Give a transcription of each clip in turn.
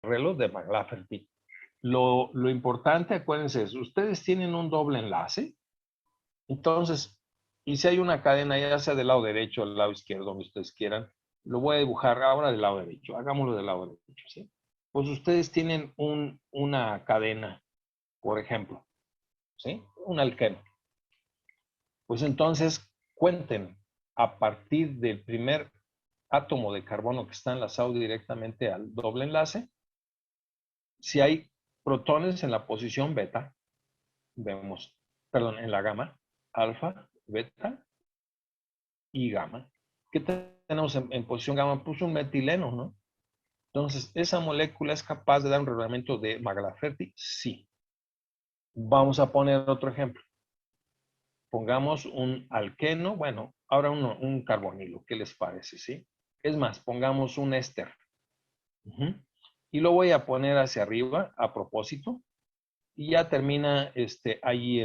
reloj de McLafferty. Lo importante, acuérdense, es, ustedes tienen un doble enlace, entonces, y si hay una cadena, ya sea del lado derecho o del lado izquierdo, donde ustedes quieran, lo voy a dibujar ahora del lado derecho, hagámoslo del lado derecho, ¿sí? Pues ustedes tienen una cadena, por ejemplo, ¿sí? Un alqueno. Pues entonces, cuenten a partir del primer átomo de carbono que está enlazado directamente al doble enlace, si hay protones en la posición beta, vemos, perdón, en la gama, alfa, beta y gamma. ¿Qué tenemos en posición gamma? Pues un metileno, ¿no? Entonces, ¿esa molécula es capaz de dar un reglamiento de McLafferty? Sí. Vamos a poner otro ejemplo. Pongamos un alqueno, bueno, ahora un carbonilo, ¿qué les parece? ¿Sí? Es más, pongamos un éster. Y lo voy a poner hacia arriba a propósito y ya termina ahí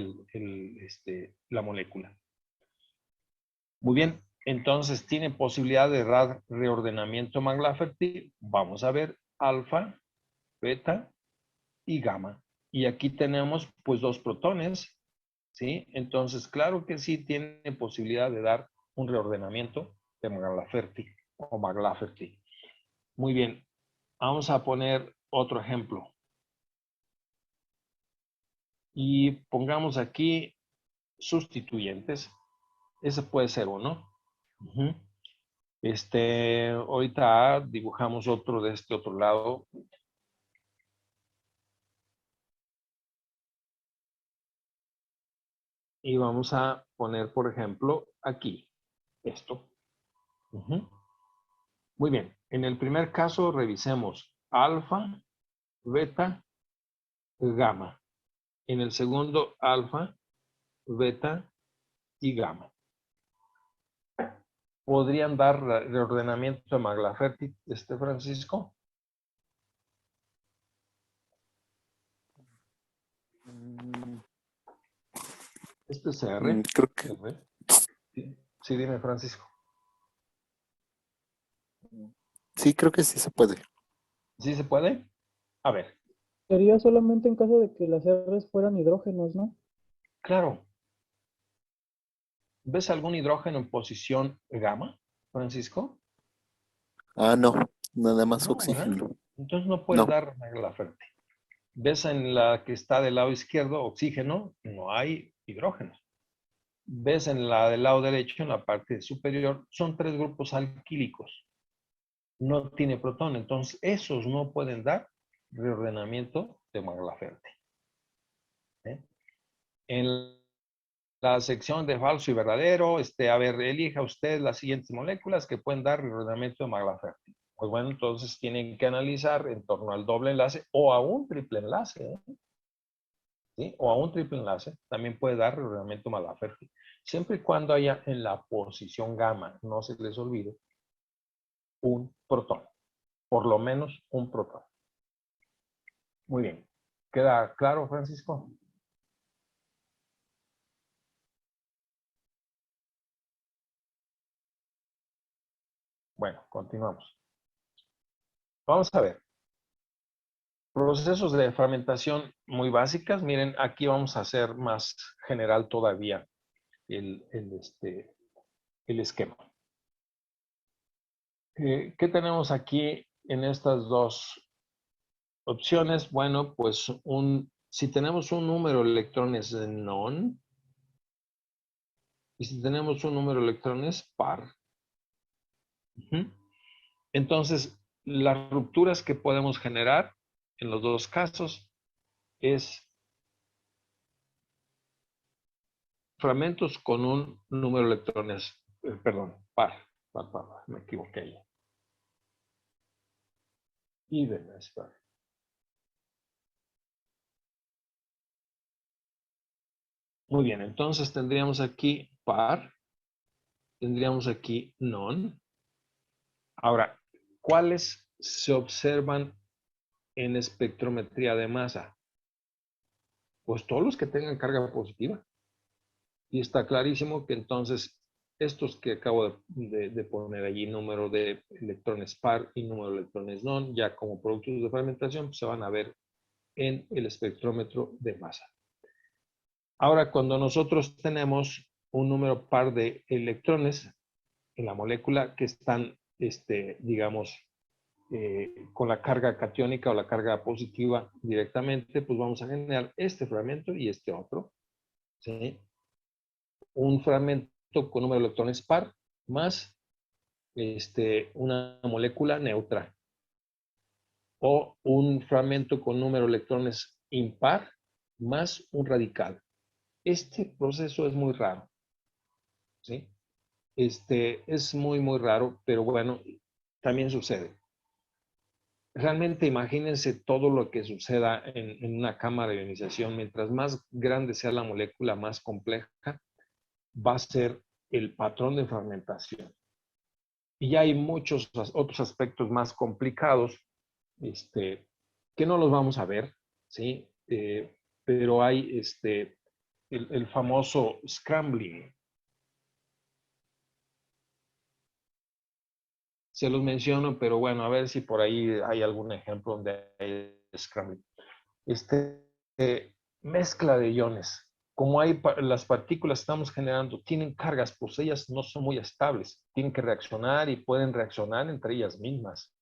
la molécula. Muy bien, entonces tiene posibilidad de dar reordenamiento McLafferty. Vamos a ver alfa, beta y gamma. Y aquí tenemos pues dos protones, ¿sí? Entonces, claro que sí tiene posibilidad de dar un reordenamiento de McLafferty o McLafferty. Muy bien, vamos a poner otro ejemplo. Y pongamos aquí sustituyentes. Ese puede ser uno. Ahorita dibujamos otro de este otro lado. Y vamos a poner, por ejemplo, aquí, esto. Muy bien. En el primer caso, revisemos alfa, beta, gamma. En el segundo, alfa, beta y gamma. ¿Podrían dar reordenamiento de McLafferty, Francisco? Este es R. Creo que R. Sí, dime, Francisco. sí, creo que sí se puede. ¿Sí se puede? A ver, Sería solamente en caso de que las R's fueran hidrógenos, ¿no? claro. ¿Ves algún hidrógeno en posición gamma, Francisco? No, nada más No, ¿verdad? oxígeno. Entonces no puede No. dar McLafferty. ¿Ves en la que está del lado izquierdo oxígeno? No hay hidrógenos. ¿Ves en la del lado derecho, en la parte superior? Son tres grupos alquílicos. No tiene protón. Entonces, esos no pueden dar reordenamiento de McLafferty. En la sección de falso y verdadero, a ver, elija usted las siguientes moléculas que pueden dar reordenamiento de McLafferty. Pues bueno, entonces tienen que analizar en torno al doble enlace o a un triple enlace, ¿sí? O a un triple enlace, también puede dar reordenamiento McLafferty. Siempre y cuando haya en la posición gamma, no se les olvide, un protón. Por lo menos un protón. Muy bien. ¿Queda claro, Francisco? Bueno, continuamos. Vamos a ver. Procesos de fermentación muy básicas. Miren, aquí vamos a hacer más general todavía el esquema. ¿Qué tenemos aquí en estas dos opciones? Bueno, pues si tenemos un número de electrones non y si tenemos un número de electrones par, entonces las rupturas que podemos generar en los dos casos es fragmentos con un número de electrones, perdón, par, me equivoqué ahí. Even as par. Muy bien, entonces tendríamos aquí par, tendríamos aquí non. Ahora, ¿cuáles se observan en espectrometría de masa? Pues todos los que tengan carga positiva. Y está clarísimo que entonces estos que acabo de poner allí, número de electrones par y número de electrones non, ya como productos de fragmentación, pues, se van a ver en el espectrómetro de masa. Ahora, cuando nosotros tenemos un número par de electrones en la molécula que están, digamos, con la carga catiónica o la carga positiva directamente, pues vamos a generar este fragmento y este otro, ¿sí? Un fragmento con número de electrones par más una molécula neutra, o un fragmento con número de electrones impar más un radical. Este proceso es muy raro, ¿sí? Es muy, muy raro, pero bueno, también sucede. Realmente imagínense todo lo que suceda en una cámara de ionización. Mientras más grande sea la molécula, más compleja va a ser el patrón de fragmentación. Y hay muchos otros aspectos más complicados, que no los vamos a ver, ¿sí? Pero hay el famoso scrambling. Se los menciono, pero bueno, a ver si por ahí hay algún ejemplo donde hay scrambling. Mezcla de iones. Como las partículas que estamos generando tienen cargas, pues ellas no son muy estables. Tienen que reaccionar y pueden reaccionar entre ellas mismas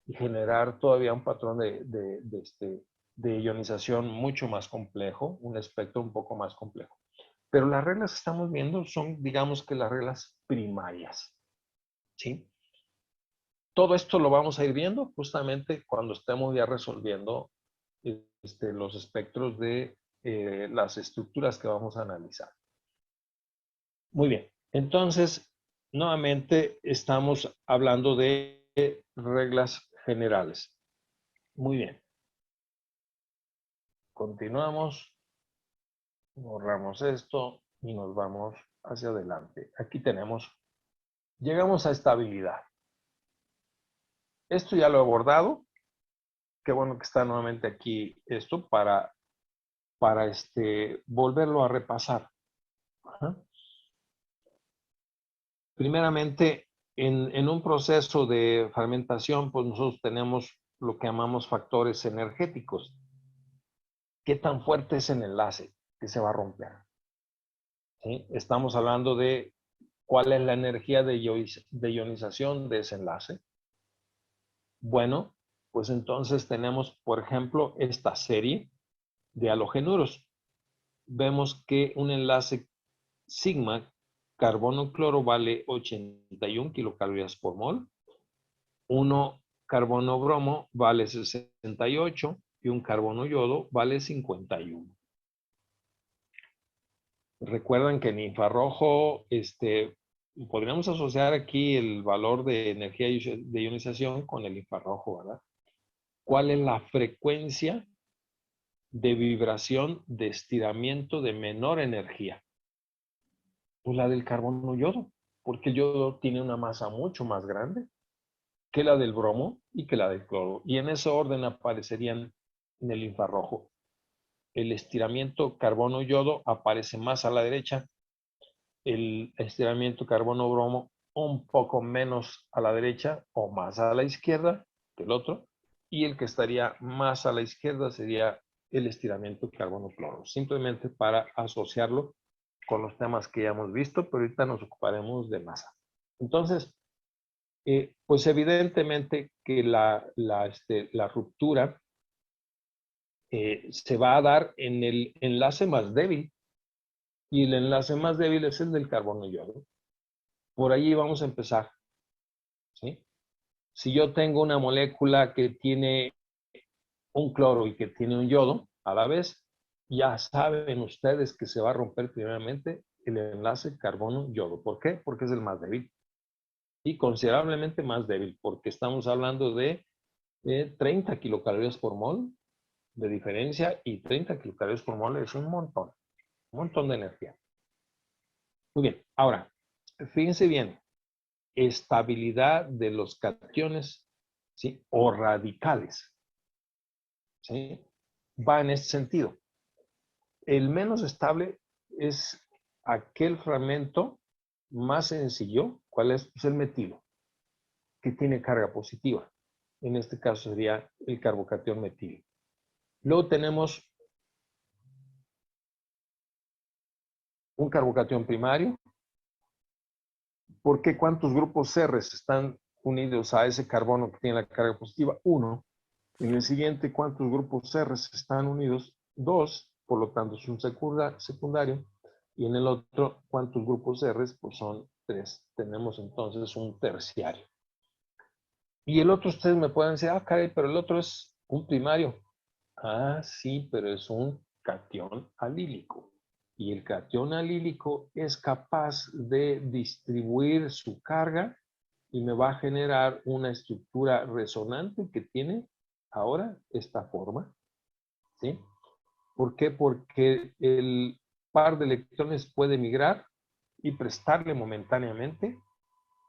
y generar todavía un patrón de ionización mucho más complejo, un espectro un poco más complejo. Pero las reglas que estamos viendo son, digamos que las reglas primarias, ¿sí? Todo esto lo vamos a ir viendo justamente cuando estemos ya resolviendo los espectros de las estructuras que vamos a analizar. Muy bien, entonces, nuevamente estamos hablando de reglas generales. Muy bien. Continuamos, borramos esto y nos vamos hacia adelante. Aquí llegamos a estabilidad. Esto ya lo he abordado. Qué bueno que está nuevamente aquí esto para volverlo a repasar. Ajá. Primeramente, en un proceso de fragmentación, pues nosotros tenemos lo que llamamos factores energéticos. ¿Qué tan fuerte es el enlace que se va a romper? ¿Sí? Estamos hablando de cuál es la energía de ionización de ese enlace. Bueno, pues entonces tenemos, por ejemplo, esta serie de halogenuros. Vemos que un enlace sigma carbono-cloro vale 81 kilocalorías por mol. Uno carbono-bromo vale 68 y un carbono-yodo vale 51. Recuerdan que en infrarrojo, podríamos asociar aquí el valor de energía de ionización con el infrarrojo, ¿verdad? ¿Cuál es la frecuencia de vibración de estiramiento de menor energía? Pues la del carbono-yodo, porque el yodo tiene una masa mucho más grande que la del bromo y que la del cloro. Y en ese orden aparecerían en el infrarrojo. El estiramiento carbono-yodo aparece más a la derecha, el estiramiento carbono-bromo un poco menos a la derecha o más a la izquierda que el otro, y el que estaría más a la izquierda sería el estiramiento carbono-cloro, simplemente para asociarlo con los temas que ya hemos visto, pero ahorita nos ocuparemos de masa. Entonces, pues evidentemente que la ruptura se va a dar en el enlace más débil, y el enlace más débil es el del carbono-yodo. Por allí vamos a empezar, ¿sí? Si yo tengo una molécula que tiene un cloro y que tiene un yodo a la vez, ya saben ustedes que se va a romper primeramente el enlace carbono-yodo. ¿Por qué? Porque es el más débil. Y considerablemente más débil, porque estamos hablando de 30 kilocalorías por mol de diferencia, y 30 kilocalorías por mol es un montón de energía. Muy bien, ahora, fíjense bien, estabilidad de los cationes, ¿sí? O radicales, ¿sí? Va en este sentido. El menos estable es aquel fragmento más sencillo, ¿cuál es? Pues el metilo, que tiene carga positiva. En este caso sería el carbocatión metilo. Luego tenemos un carbocatión primario. ¿Por qué cuántos grupos R están unidos a ese carbono que tiene la carga positiva? 1. En el siguiente, ¿cuántos grupos R están unidos? 2. Por lo tanto, es un secundario. Y en el otro, ¿cuántos grupos R? Pues son 3. Tenemos entonces un terciario. Y el otro, ustedes me pueden decir, ah, caray, pero el otro es un primario. Ah, sí, pero es un catión alílico. Y el catión alílico es capaz de distribuir su carga y me va a generar una estructura resonante que tiene ahora esta forma. ¿Sí? ¿Por qué? Porque el par de electrones puede migrar y prestarle momentáneamente,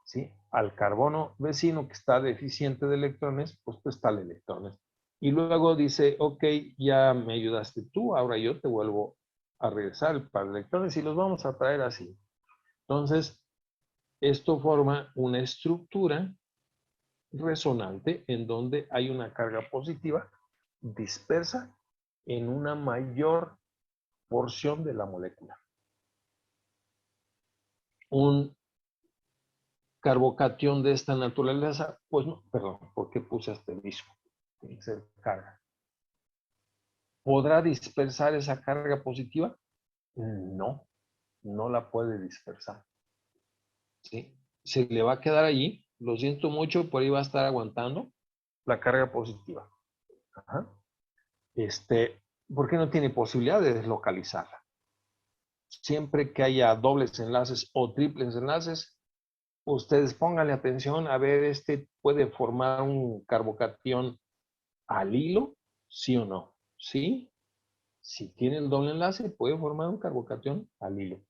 ¿sí?, al carbono vecino que está deficiente de electrones, pues prestarle electrones. Y luego dice, ok, ya me ayudaste tú, ahora yo te vuelvo a regresar el par de electrones y los vamos a traer así. Entonces, esto forma una estructura resonante en donde hay una carga positiva dispersa en una mayor porción de la molécula. Un carbocatión de esta naturaleza, pues no, perdón, ¿por qué puse asterisco? Tiene que ser carga. ¿Podrá dispersar esa carga positiva? No, no la puede dispersar. ¿Sí? Se le va a quedar allí, lo siento mucho, por ahí va a estar aguantando la carga positiva. Ajá. ¿Por qué no tiene posibilidad de deslocalizarla? Siempre que haya dobles enlaces o triples enlaces, ustedes pónganle atención a ver, puede formar un carbocatión al hilo, ¿sí o no? ¿Sí? Si tiene el doble enlace, puede formar un carbocatión al hilo.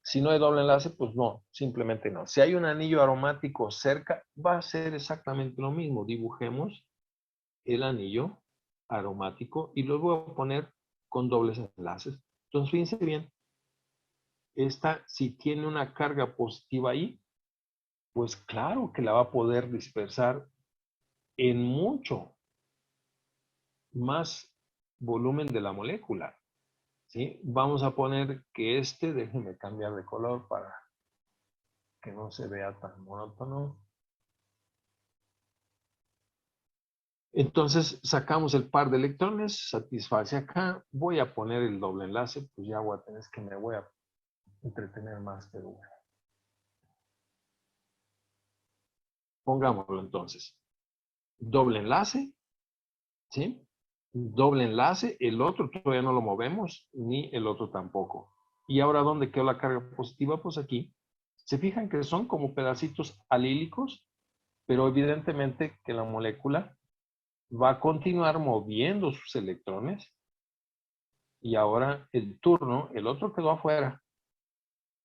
Si no hay doble enlace, pues no, simplemente no. Si hay un anillo aromático cerca, va a ser exactamente lo mismo. Dibujemos el anillo aromático y lo voy a poner con dobles enlaces. Entonces, fíjense bien, esta, si tiene una carga positiva ahí, pues claro que la va a poder dispersar en mucho más volumen de la molécula. ¿Sí? Vamos a poner que déjenme cambiar de color para que no se vea tan monótono. Entonces sacamos el par de electrones, satisface acá, voy a poner el doble enlace, pues ya voy a tener que me voy a entretener más, pero bueno. Pongámoslo entonces. Doble enlace, ¿sí? Doble enlace, el otro todavía no lo movemos, ni el otro tampoco. ¿Y ahora dónde quedó la carga positiva? Pues aquí. ¿Se fijan que son como pedacitos alílicos? Pero evidentemente que la molécula va a continuar moviendo sus electrones y ahora el otro quedó afuera,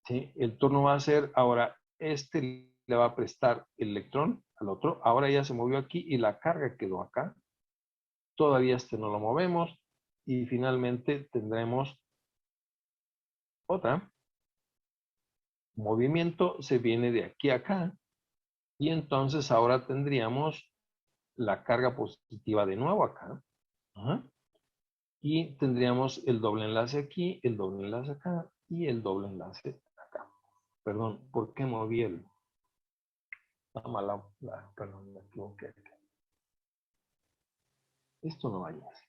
¿sí? El turno va a ser, ahora le va a prestar el electrón al otro, ahora ya se movió aquí y la carga quedó acá, todavía no lo movemos y finalmente tendremos otra, movimiento se viene de aquí a acá y entonces ahora tendríamos la carga positiva de nuevo acá. Ajá. Y tendríamos el doble enlace aquí, el doble enlace acá y el doble enlace acá. Perdón, ¿por qué moví el? Perdón, me equivoqué. Esto no vaya así.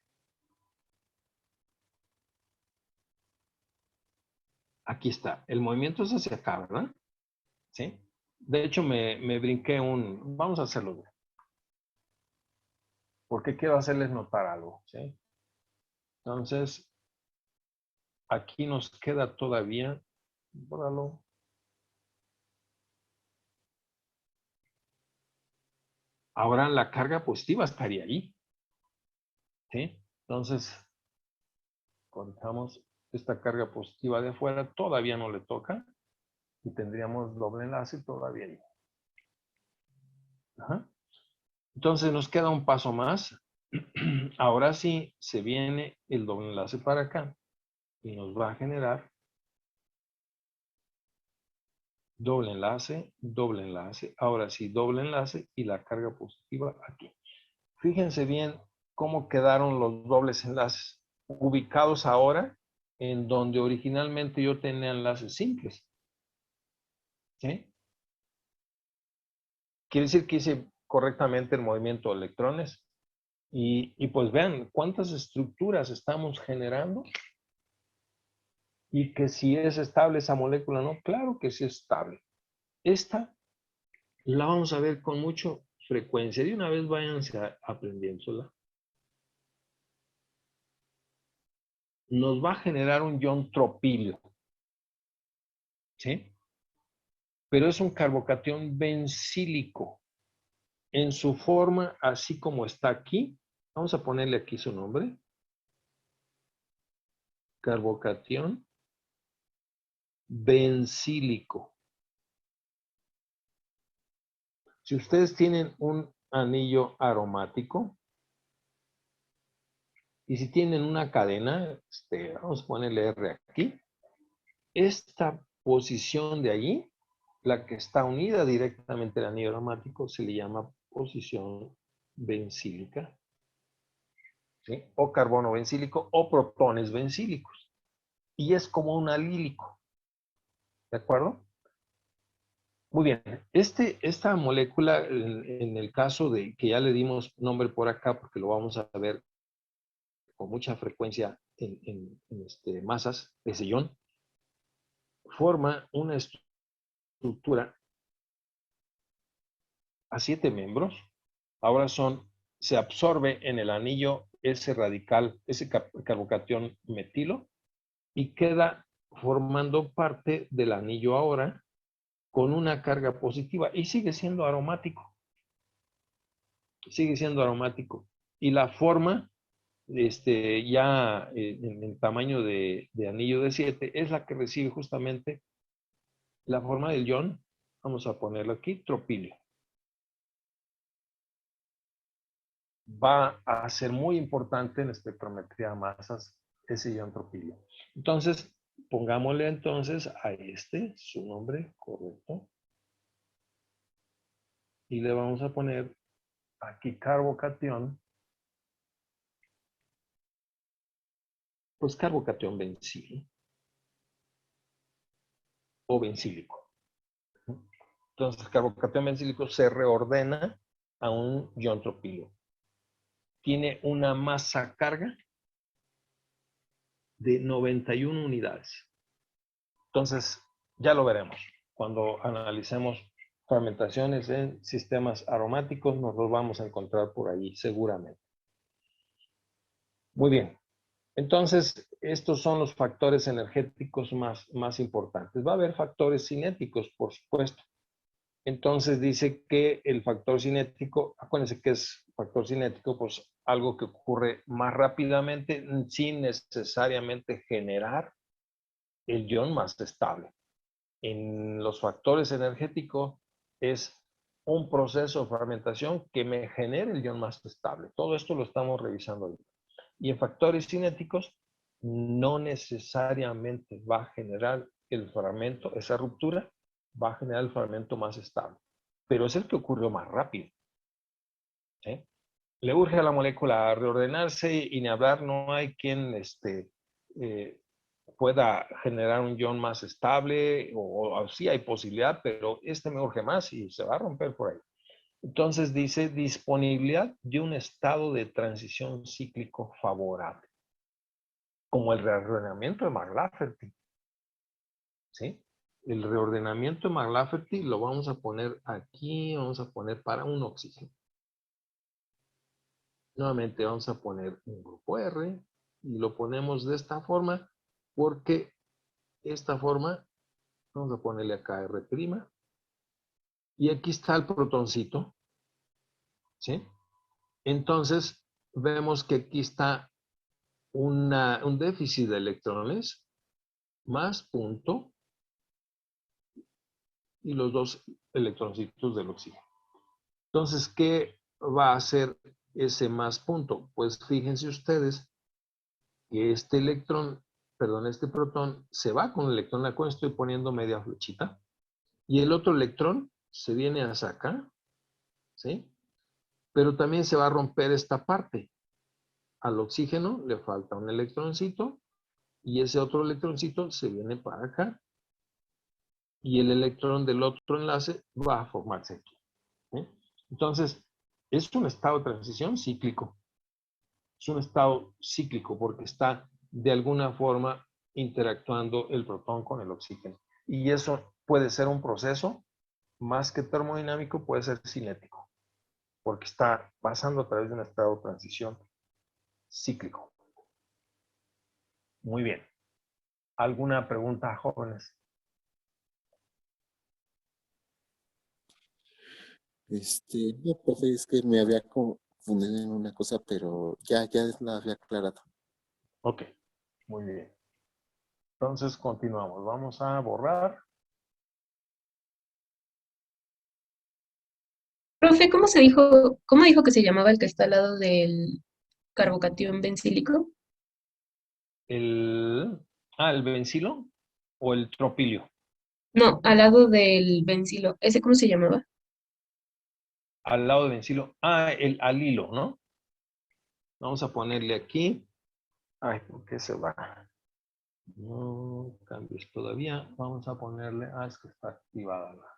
Aquí está. El movimiento es hacia acá, ¿verdad? ¿Sí? De hecho, me brinqué vamos a hacerlo. Porque quiero hacerles notar algo, ¿sí? Entonces, aquí nos queda todavía, bórralo. Ahora la carga positiva estaría ahí, ¿sí? Entonces, contamos esta carga positiva de afuera, todavía no le toca, y tendríamos doble enlace todavía ahí. Ajá. Entonces nos queda un paso más. Ahora sí se viene el doble enlace para acá y nos va a generar doble enlace, ahora sí, doble enlace y la carga positiva aquí. Fíjense bien cómo quedaron los dobles enlaces, ubicados ahora en donde originalmente yo tenía enlaces simples. ¿Sí? Quiere decir que hice correctamente el movimiento de electrones. Y pues vean cuántas estructuras estamos generando y que si es estable esa molécula, ¿no? Claro que sí es estable. Esta la vamos a ver con mucha frecuencia. De una vez váyanse aprendiéndola. Nos va a generar un ion tropilo, ¿sí? Pero es un carbocatión bencílico. En su forma, así como está aquí, vamos a ponerle aquí su nombre. Carbocatión bencílico. Si ustedes tienen un anillo aromático y si tienen una cadena, vamos a ponerle R aquí, esta posición de allí, la que está unida directamente al anillo aromático, se le llama posición bencílica, ¿sí? O carbono bencílico o protones bencílicos. Y es como un alílico, ¿de acuerdo? Muy bien, esta molécula, en el caso de que ya le dimos nombre por acá, porque lo vamos a ver con mucha frecuencia en masas de sillón, forma una estructura a 7 miembros. Ahora se absorbe en el anillo ese radical, ese carbocatión metilo, y queda formando parte del anillo ahora con una carga positiva y sigue siendo aromático. Sigue siendo aromático. Y la forma, ya en el tamaño de anillo de 7, es la que recibe justamente la forma del ion. Vamos a ponerlo aquí, tropilio. Va a ser muy importante en espectrometría de masas ese ion tropilio. Entonces, pongámosle entonces a su nombre correcto. Y le vamos a poner aquí carbocatión, pues carbocatión bencil o bencílico. Entonces, el carbocatión bencílico se reordena a un ion tropilo. Tiene una masa carga de 91 unidades. Entonces, ya lo veremos. Cuando analicemos fermentaciones en sistemas aromáticos, nos los vamos a encontrar por allí, seguramente. Muy bien. Entonces, estos son los factores energéticos más importantes. Va a haber factores cinéticos, por supuesto. Entonces dice que el factor cinético, acuérdense que es factor cinético, pues algo que ocurre más rápidamente sin necesariamente generar el ion más estable. En los factores energéticos es un proceso de fermentación que me genere el ion más estable. Todo esto lo estamos revisando ahorita. Y en factores cinéticos no necesariamente va a generar el fragmento, esa ruptura, va a generar el fragmento más estable. Pero es el que ocurrió más rápido. ¿Sí? Le urge a la molécula a reordenarse y ni hablar, no hay quien pueda generar un ion más estable, o sí hay posibilidad, pero me urge más y se va a romper por ahí. Entonces dice disponibilidad de un estado de transición cíclico favorable, como el reordenamiento de McLafferty. ¿Sí? El reordenamiento de McLafferty lo vamos a poner aquí, vamos a poner para un oxígeno. Nuevamente vamos a poner un grupo R y lo ponemos de esta forma porque esta forma, vamos a ponerle acá R', y aquí está el protoncito, ¿sí? Entonces vemos que aquí está un déficit de electrones más punto y los dos electroncitos del oxígeno. Entonces, ¿qué va a hacer ese más punto? Pues fíjense ustedes que este protón se va con el electrón, la cual estoy poniendo media flechita, Y el otro electrón se viene hacia acá, ¿sí? Pero también se va a romper esta parte. Al oxígeno le falta un electroncito y ese otro electroncito se viene para acá. Y el electrón del otro enlace va a formarse aquí, ¿sí? Entonces, es un estado de transición cíclico. Es un estado cíclico porque está de alguna forma interactuando el protón con el oxígeno. Y eso puede ser un proceso más que termodinámico, puede ser cinético, porque está pasando a través de un estado de transición cíclico. Muy bien. ¿Alguna pregunta, jóvenes? No, profe, es que me había confundido en una cosa, pero ya la había aclarado. Ok, muy bien. Entonces continuamos. Vamos a borrar. Profe, cómo dijo que se llamaba el que está al lado del carbocatión bencílico? El bencilo o el tropilio. No, al lado del bencilo. ¿Ese cómo se llamaba? Al lado del bencilo. El alilo, ¿no? Vamos a ponerle aquí. Ay, ¿por qué se va? No cambies todavía. Vamos a ponerle. Es que está activada la.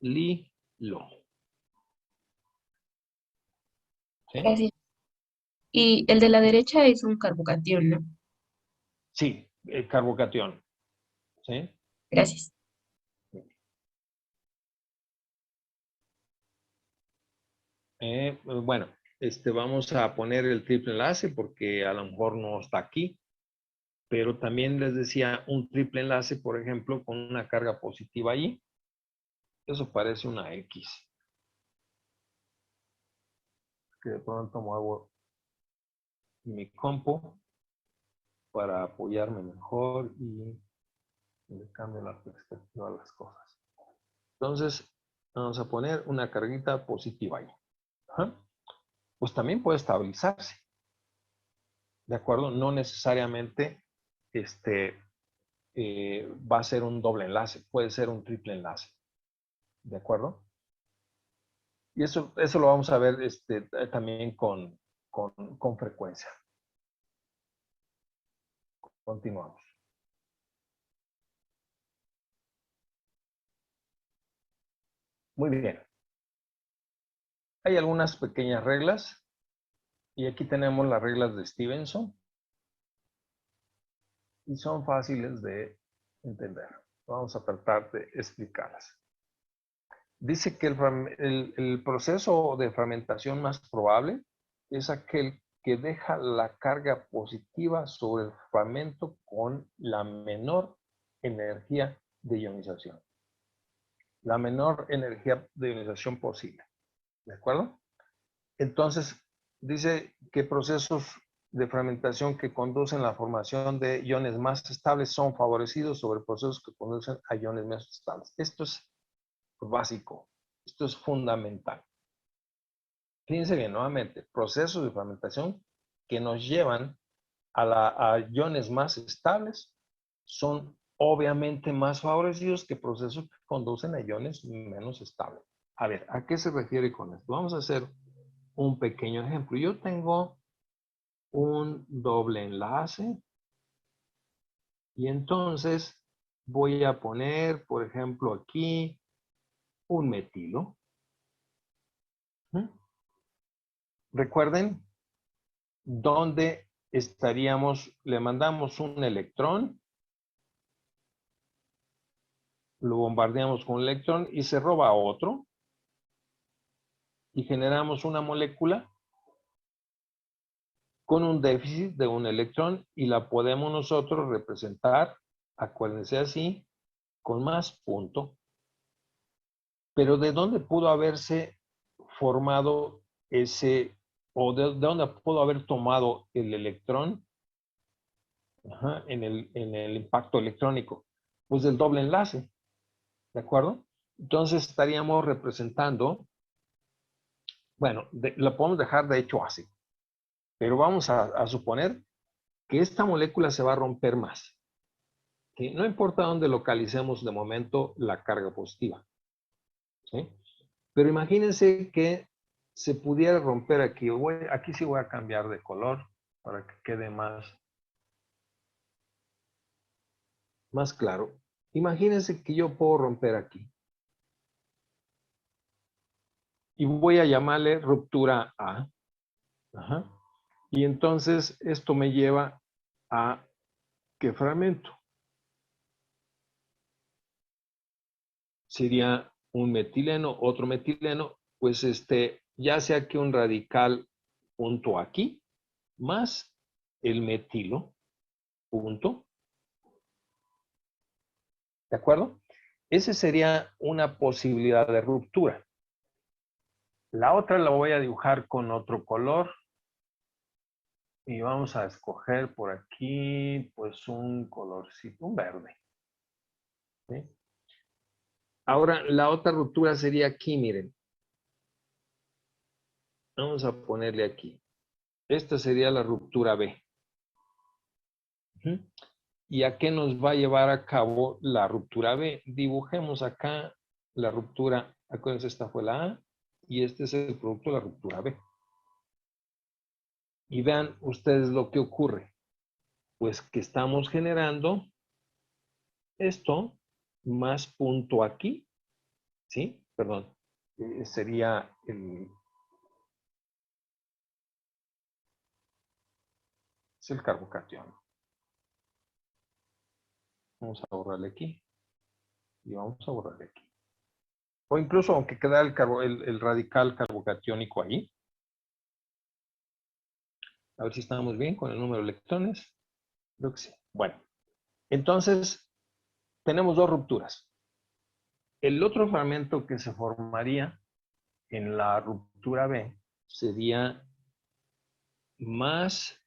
Alilo. ¿Sí? Gracias. Y el de la derecha es un carbocatión, ¿no? Sí, el carbocatión. ¿Sí? Gracias. Bueno, vamos a poner el triple enlace porque a lo mejor no está aquí, pero también les decía un triple enlace, por ejemplo, con una carga positiva allí. Eso parece una X. Que de pronto muevo mi compo para apoyarme mejor y le cambio la perspectiva a las cosas. Entonces, vamos a poner una carguita positiva ahí. Ajá. Pues también puede estabilizarse. ¿De acuerdo? No necesariamente va a ser un doble enlace, puede ser un triple enlace. ¿De acuerdo? Y eso lo vamos a ver también con frecuencia. Continuamos. Muy bien. Hay algunas pequeñas reglas. Y aquí tenemos las reglas de Stevenson. Y son fáciles de entender. Vamos a tratar de explicarlas. Dice que el proceso de fragmentación más probable es aquel que deja la carga positiva sobre el fragmento con la menor energía de ionización. La menor energía de ionización posible. ¿De acuerdo? Entonces, dice que procesos de fragmentación que conducen a la formación de iones más estables son favorecidos sobre procesos que conducen a iones menos estables. Esto es básico. Esto es fundamental. Fíjense bien, nuevamente, procesos de fragmentación que nos llevan a iones más estables son obviamente más favorecidos que procesos que conducen a iones menos estables. A ver, ¿a qué se refiere con esto? Vamos a hacer un pequeño ejemplo. Yo tengo un doble enlace y entonces voy a poner, por ejemplo, aquí un metilo. Recuerden dónde estaríamos, le mandamos un electrón, lo bombardeamos con un electrón y se roba otro y generamos una molécula con un déficit de un electrón y la podemos nosotros representar, acuérdense así, con más punto. Pero ¿de dónde pudo haberse formado ese, o de dónde pudo haber tomado el electrón en el impacto electrónico? Pues del doble enlace, ¿de acuerdo? Entonces estaríamos representando, bueno, lo podemos dejar de hecho así, pero vamos a suponer que esta molécula se va a romper más. Que no importa dónde localicemos de momento la carga positiva. ¿Sí? Pero imagínense que se pudiera romper aquí. Aquí sí voy a cambiar de color para que quede más claro. Imagínense que yo puedo romper aquí. Y voy a llamarle ruptura A. Ajá. Y entonces esto me lleva a ¿qué fragmento? Sería un metileno, otro metileno, pues ya sea que un radical punto aquí, más el metilo punto. ¿De acuerdo? Esa sería una posibilidad de ruptura. La otra la voy a dibujar con otro color. Y vamos a escoger por aquí, pues un colorcito, un verde. ¿Sí? Ahora, la otra ruptura sería aquí, miren. Vamos a ponerle aquí. Esta sería la ruptura B. ¿Y a qué nos va a llevar a cabo la ruptura B? Dibujemos acá la ruptura. Acuérdense, esta fue la A y este es el producto de la ruptura B. Y vean ustedes lo que ocurre. Pues que estamos generando esto más punto aquí, ¿sí? Perdón, sería es el carbocatión. Vamos a borrarle aquí y vamos a borrarle aquí. O incluso aunque queda el radical carbocatiónico ahí. A ver si estamos bien con el número de electrones. Creo que sí. Bueno, entonces tenemos dos rupturas. El otro fragmento que se formaría en la ruptura B sería más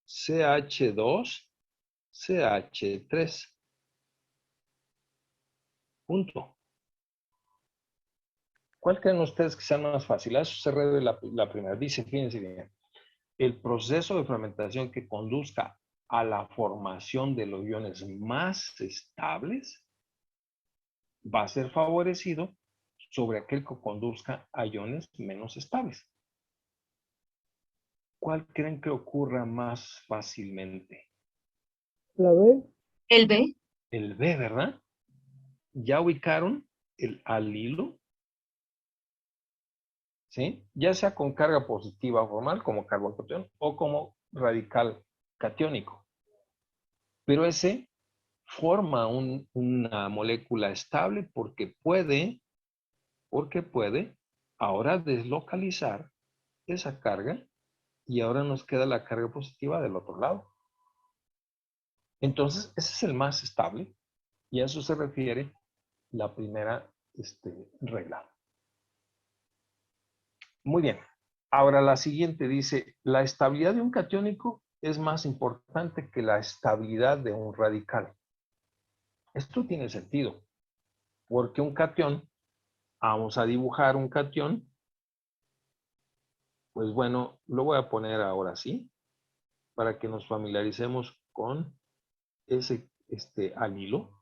CH2, CH3. Punto. ¿Cuál creen ustedes que sea más fácil? Eso se refiere la primera. Dice, fíjense bien, el proceso de fragmentación que conduzca a la formación de los iones más estables va a ser favorecido sobre aquel que conduzca a iones menos estables. ¿Cuál creen que ocurra más fácilmente? La B, El B. El B, ¿verdad? ¿Ya ubicaron el alilo? ¿Sí? Ya sea con carga positiva formal como carbocatión o como radical catiónico. Pero ese forma una molécula estable porque puede ahora deslocalizar esa carga y ahora nos queda la carga positiva del otro lado. Entonces, ese es el más estable y a eso se refiere la primera regla. Muy bien. Ahora la siguiente dice, la estabilidad de un catiónico es más importante que la estabilidad de un radical. Esto tiene sentido, porque un catión, vamos a dibujar un catión, pues bueno, lo voy a poner ahora sí, para que nos familiaricemos con ese alilo.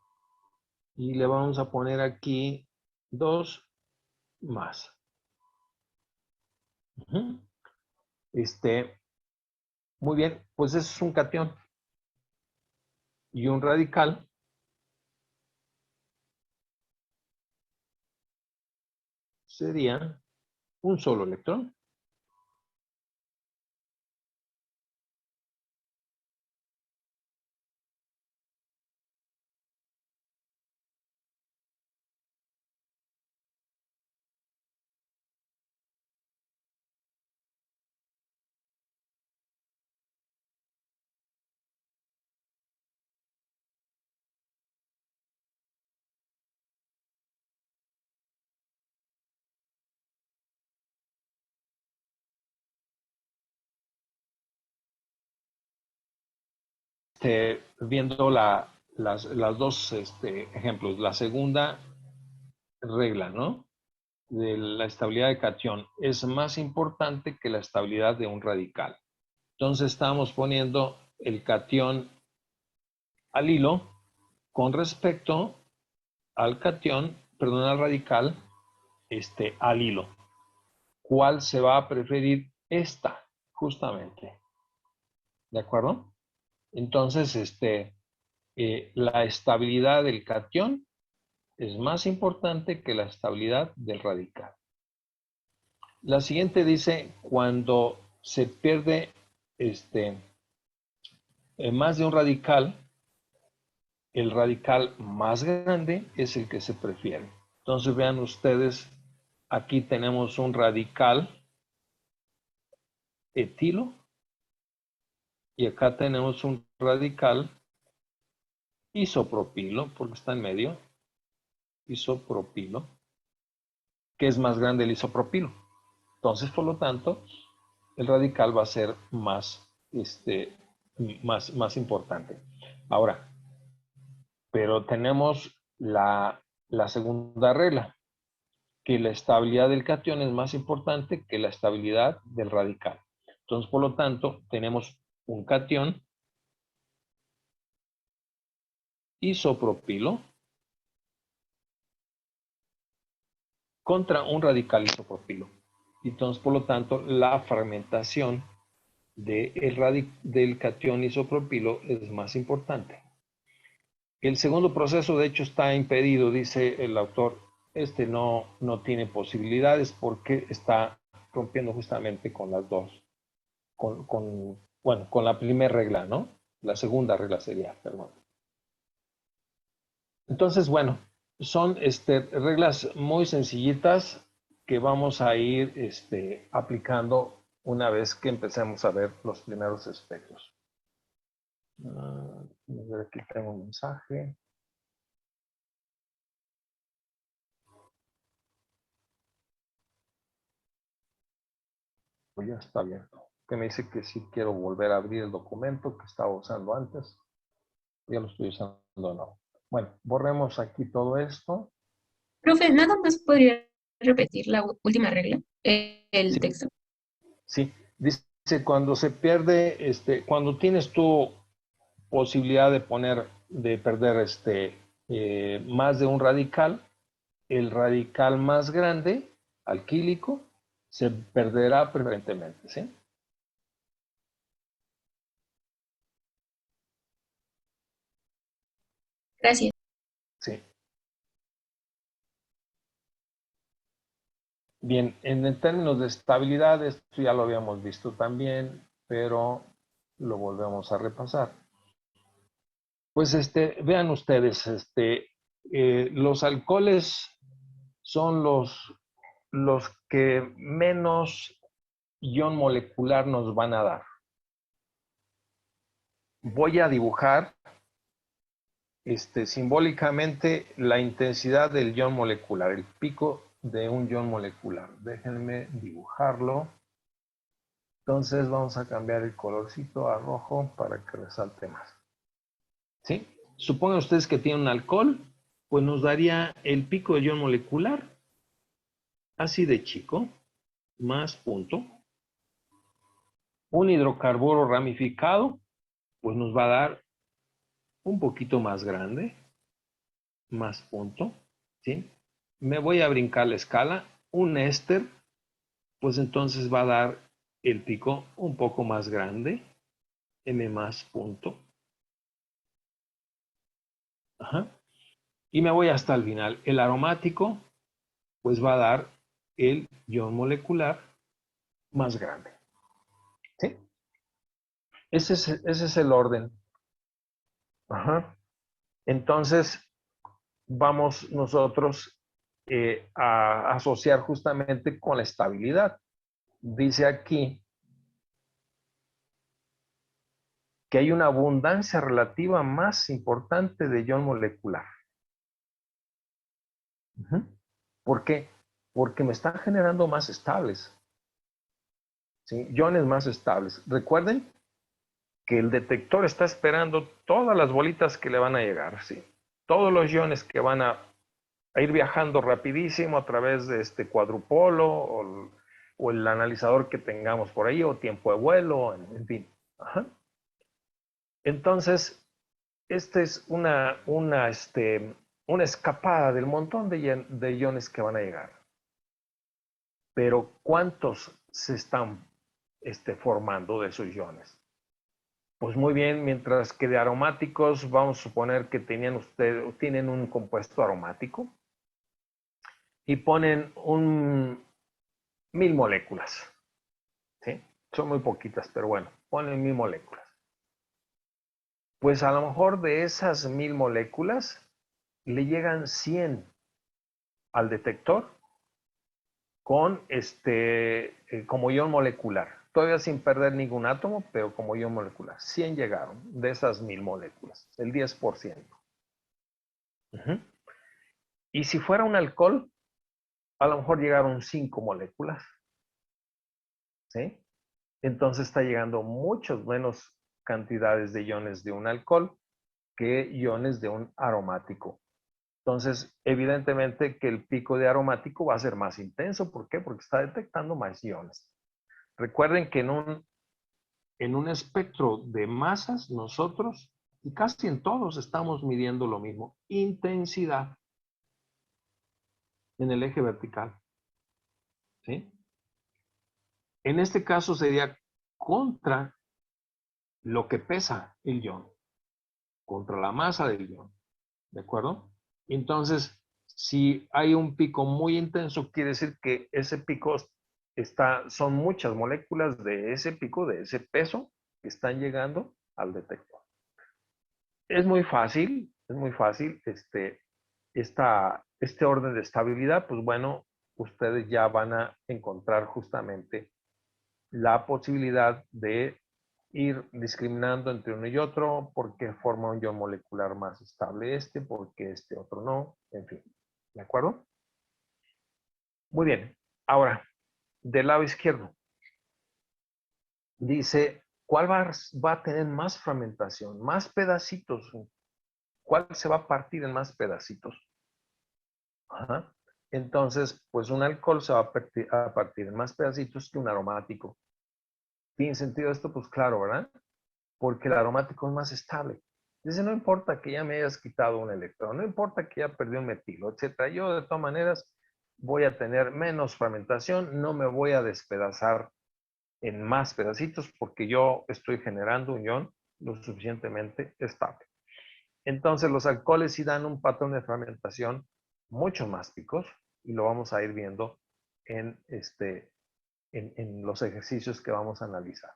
Y le vamos a poner aquí 2 más. Muy bien, pues eso es un catión. Y un radical sería un solo electrón. Viendo las dos ejemplos. La segunda regla, ¿no? De la estabilidad de catión es más importante que la estabilidad de un radical. Entonces estamos poniendo el catión al hilo con respecto al catión, perdón, al radical, al hilo. ¿Cuál se va a preferir? Esta, justamente. ¿De acuerdo? Entonces, la estabilidad del catión es más importante que la estabilidad del radical. La siguiente dice, cuando se pierde más de un radical, el radical más grande es el que se prefiere. Entonces vean ustedes, aquí tenemos un radical etilo y acá tenemos un radical isopropilo, porque está en medio, isopropilo, que es más grande el isopropilo. Entonces, por lo tanto, el radical va a ser más importante. Ahora, pero tenemos la segunda regla, que la estabilidad del catión es más importante que la estabilidad del radical. Entonces, por lo tanto, tenemos un catión isopropilo contra un radical isopropilo. Entonces, por lo tanto, la fragmentación del catión isopropilo es más importante. El segundo proceso, de hecho, está impedido, dice el autor. No tiene posibilidades porque está rompiendo justamente con las dos. Con la primera regla, ¿no? La segunda regla sería, perdón. Entonces, bueno, son reglas muy sencillitas que vamos a ir aplicando una vez que empecemos a ver los primeros aspectos. Aquí tengo un mensaje. Pues ya está abierto. Que me dice que sí quiero volver a abrir el documento que estaba usando antes. Ya lo estoy usando, no. Bueno, borremos aquí todo esto. Profe, ¿nada más podría repetir la última regla? El Sí. texto. Sí, dice cuando se pierde, cuando tienes tu posibilidad de perder más de un radical, el radical más grande, alquílico, se perderá preferentemente, ¿sí? Gracias. Sí. Bien, en términos de estabilidad, esto ya lo habíamos visto también, pero lo volvemos a repasar. Pues vean ustedes, los alcoholes son los que menos ion molecular nos van a dar. Voy a dibujar simbólicamente la intensidad del ion molecular, el pico de un ion molecular. Déjenme dibujarlo. Entonces vamos a cambiar el colorcito a rojo para que resalte más. ¿Sí? Supongan ustedes que tiene un alcohol, pues nos daría el pico del ion molecular, así de chico, más punto. Un hidrocarburo ramificado, pues nos va a dar un poquito más grande, más punto, ¿sí? Me voy a brincar la escala. Un éster, pues entonces va a dar el pico un poco más grande, M más punto. Ajá. Y me voy hasta el final. El aromático, pues va a dar el ion molecular más grande. ¿Sí? Ese es el orden. Ajá. Entonces, vamos nosotros a asociar justamente con la estabilidad. Dice aquí que hay una abundancia relativa más importante de ion molecular. ¿Por qué? Porque me están generando más estables. ¿Sí? Iones más estables. Recuerden que el detector está esperando todas las bolitas que le van a llegar. ¿Sí? Todos los iones que van a ir viajando rapidísimo a través de este cuadrupolo o el analizador que tengamos por ahí, o tiempo de vuelo, en fin. Ajá. Entonces, esta es una escapada del montón de iones que van a llegar. Pero ¿cuántos se están formando de esos iones? Pues muy bien, mientras que de aromáticos, vamos a suponer que tienen un compuesto aromático y ponen 1000 moléculas. ¿Sí? Son muy poquitas, pero bueno, ponen 1000 moléculas. Pues a lo mejor de esas 1000 moléculas le llegan 100 al detector con como ion molecular. Todavía sin perder ningún átomo, pero como ion molecular. 100 llegaron de esas 1000 moléculas, el 10%. Y si fuera un alcohol, a lo mejor llegaron 5 moléculas. ¿Sí? Entonces está llegando muchas menos cantidades de iones de un alcohol que iones de un aromático. Entonces, evidentemente que el pico de aromático va a ser más intenso. ¿Por qué? Porque está detectando más iones. Recuerden que en un espectro de masas, nosotros, y casi en todos, estamos midiendo lo mismo. Intensidad en el eje vertical. ¿Sí? En este caso sería contra lo que pesa el ion, contra la masa del ion. ¿De acuerdo? Entonces, si hay un pico muy intenso, quiere decir que ese pico son muchas moléculas de ese pico, de ese peso, que están llegando al detector. Es muy fácil, este orden de estabilidad, pues bueno, ustedes ya van a encontrar justamente la posibilidad de ir discriminando entre uno y otro, porque forma un ion molecular más estable porque este otro no, en fin. ¿De acuerdo? Muy bien. Ahora, del lado izquierdo, dice, ¿cuál va a tener más fragmentación? Más pedacitos. ¿Cuál se va a partir en más pedacitos? Ajá. Entonces, pues un alcohol se va a partir en más pedacitos que un aromático. ¿Tiene sentido esto? Pues claro, ¿verdad? Porque el aromático es más estable. Dice, no importa que ya me hayas quitado un electrón, no importa que ya perdió un metilo, etcétera. Yo de todas maneras voy a tener menos fragmentación, no me voy a despedazar en más pedacitos porque yo estoy generando un ion lo suficientemente estable. Entonces los alcoholes sí dan un patrón de fragmentación mucho más picos y lo vamos a ir viendo en los ejercicios que vamos a analizar.